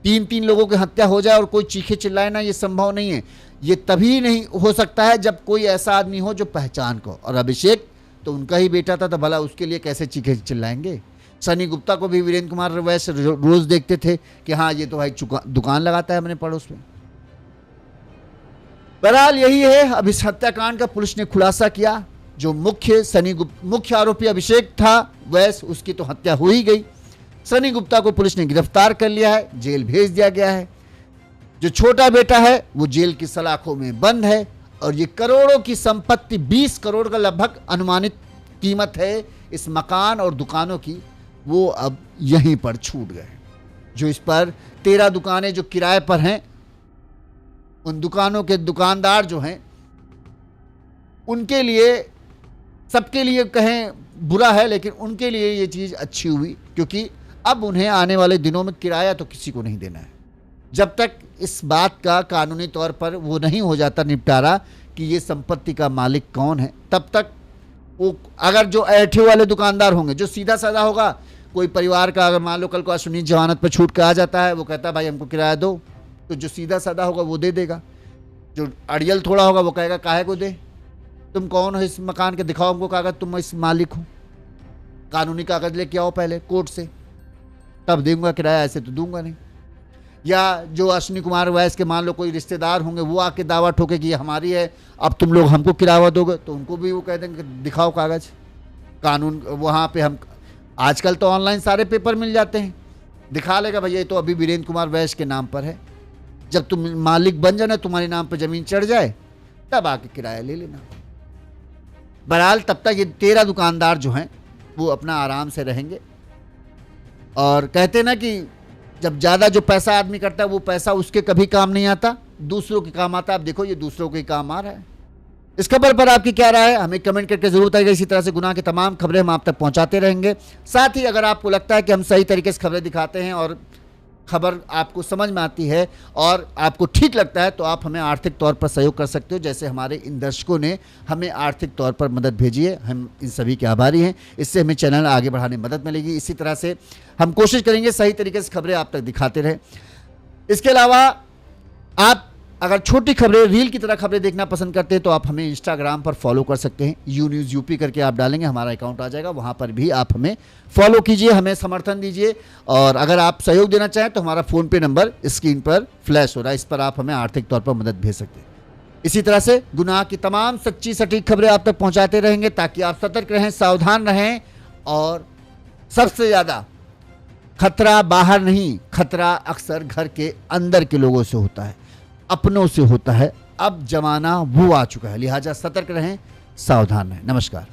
3-3 लोगों की हत्या हो जाए और कोई चीखे चिल्लाए ना, ये संभव नहीं है। ये तभी नहीं हो सकता है जब कोई ऐसा आदमी हो जो पहचान को, और अभिषेक तो उनका ही बेटा था, तो भला उसके लिए कैसे चीखे चिल्लाएंगे। सनी गुप्ता को भी वीरेंद्र कुमार वैसे रोज देखते थे कि हाँ ये तो भाई दुकान लगाता है अपने पड़ोस में। बहरहाल यही है, अब इस हत्याकांड का पुलिस ने खुलासा किया। जो मुख्य आरोपी अभिषेक था वैस, उसकी तो हत्या हो ही गई। सनी गुप्ता को पुलिस ने गिरफ्तार कर लिया है, जेल भेज दिया गया है। जो छोटा बेटा है वो जेल की सलाखों में बंद है, और ये करोड़ों की संपत्ति, 20 करोड़ का लगभग अनुमानित कीमत है इस मकान और दुकानों की, वो अब यहीं पर छूट गए। जो इस पर 13 दुकानें जो किराए पर हैं, उन दुकानों के दुकानदार जो हैं, उनके लिए, सबके लिए कहें बुरा है, लेकिन उनके लिए ये चीज़ अच्छी हुई, क्योंकि अब उन्हें आने वाले दिनों में किराया तो किसी को नहीं देना है। जब तक इस बात का कानूनी तौर पर वो नहीं हो जाता निपटारा कि ये संपत्ति का मालिक कौन है, तब तक वो, अगर जो ऐठे वाले दुकानदार होंगे, जो सीधा साधा होगा, कोई परिवार का अगर मान लो कल को अश्विनी जमानत पर छूट के आ जाता है, वो कहता है भाई हमको किराया दो, तो जो सीधा साधा होगा वो दे देगा। जो अड़ियल थोड़ा होगा वो कहेगा काहे को दे, तुम कौन हो इस मकान के, दिखाओ हमको कागज, तुम इस मालिक हो, कानूनी कागज लेके आओ पहले कोर्ट से, तब दूंगा किराया, ऐसे तो दूंगा नहीं। या जो अश्विनी कुमार वैस के मान लो कोई रिश्तेदार होंगे, वो आके दावा ठोके कि ये हमारी है, अब तुम लोग हमको किराया दोगे, तो उनको भी वो कह देंगे दिखाओ कागज, कानून वहाँ पे हम, आजकल तो ऑनलाइन सारे पेपर मिल जाते हैं, दिखा लेगा भैया ये तो अभी वीरेंद्र कुमार वैस के नाम पर है। जब तुम मालिक बन जाना, तुम्हारे नाम पर ज़मीन चढ़ जाए, तब आके किराया ले लेना। बहरहाल तब तक ये 13 दुकानदार जो हैं वो अपना आराम से रहेंगे। और कहते ना कि जब ज़्यादा जो पैसा आदमी करता है वो पैसा उसके कभी काम नहीं आता, दूसरों के काम आता है। आप देखो ये दूसरों के काम आ रहा है। इस खबर पर आपकी क्या राय है, हमें कमेंट करके जरूर बताइएगा। इसी तरह से गुनाह की तमाम खबरें हम आप तक पहुंचाते रहेंगे। साथ ही अगर आपको लगता है कि हम सही तरीके से खबरें दिखाते हैं और खबर आपको समझ में आती है और आपको ठीक लगता है, तो आप हमें आर्थिक तौर पर सहयोग कर सकते हो, जैसे हमारे इन दर्शकों ने हमें आर्थिक तौर पर मदद भेजी है। हम इन सभी के आभारी हैं। इससे हमें चैनल आगे बढ़ाने में मदद मिलेगी। इसी तरह से हम कोशिश करेंगे सही तरीके से खबरें आप तक दिखाते रहें। इसके अलावा आप अगर छोटी खबरें, रील की तरह खबरें देखना पसंद करते हैं, तो आप हमें इंस्टाग्राम पर फॉलो कर सकते हैं। यून्यूज़ यूपी करके आप डालेंगे, हमारा अकाउंट आ जाएगा, वहाँ पर भी आप हमें फॉलो कीजिए, हमें समर्थन दीजिए। और अगर आप सहयोग देना चाहें तो हमारा फ़ोनपे नंबर स्क्रीन पर फ्लैश हो रहा है, इस पर आप हमें आर्थिक तौर पर मदद भेज सकते हैं। इसी तरह से गुनाह की तमाम सच्ची सटीक खबरें आप तक पहुँचाते रहेंगे, ताकि आप सतर्क रहें, सावधान रहें। और सबसे ज़्यादा खतरा बाहर नहीं, खतरा अक्सर घर के अंदर के लोगों से होता है, अपनों से होता है। अब जमाना वो आ चुका है, लिहाजा सतर्क रहें, सावधान रहें। नमस्कार।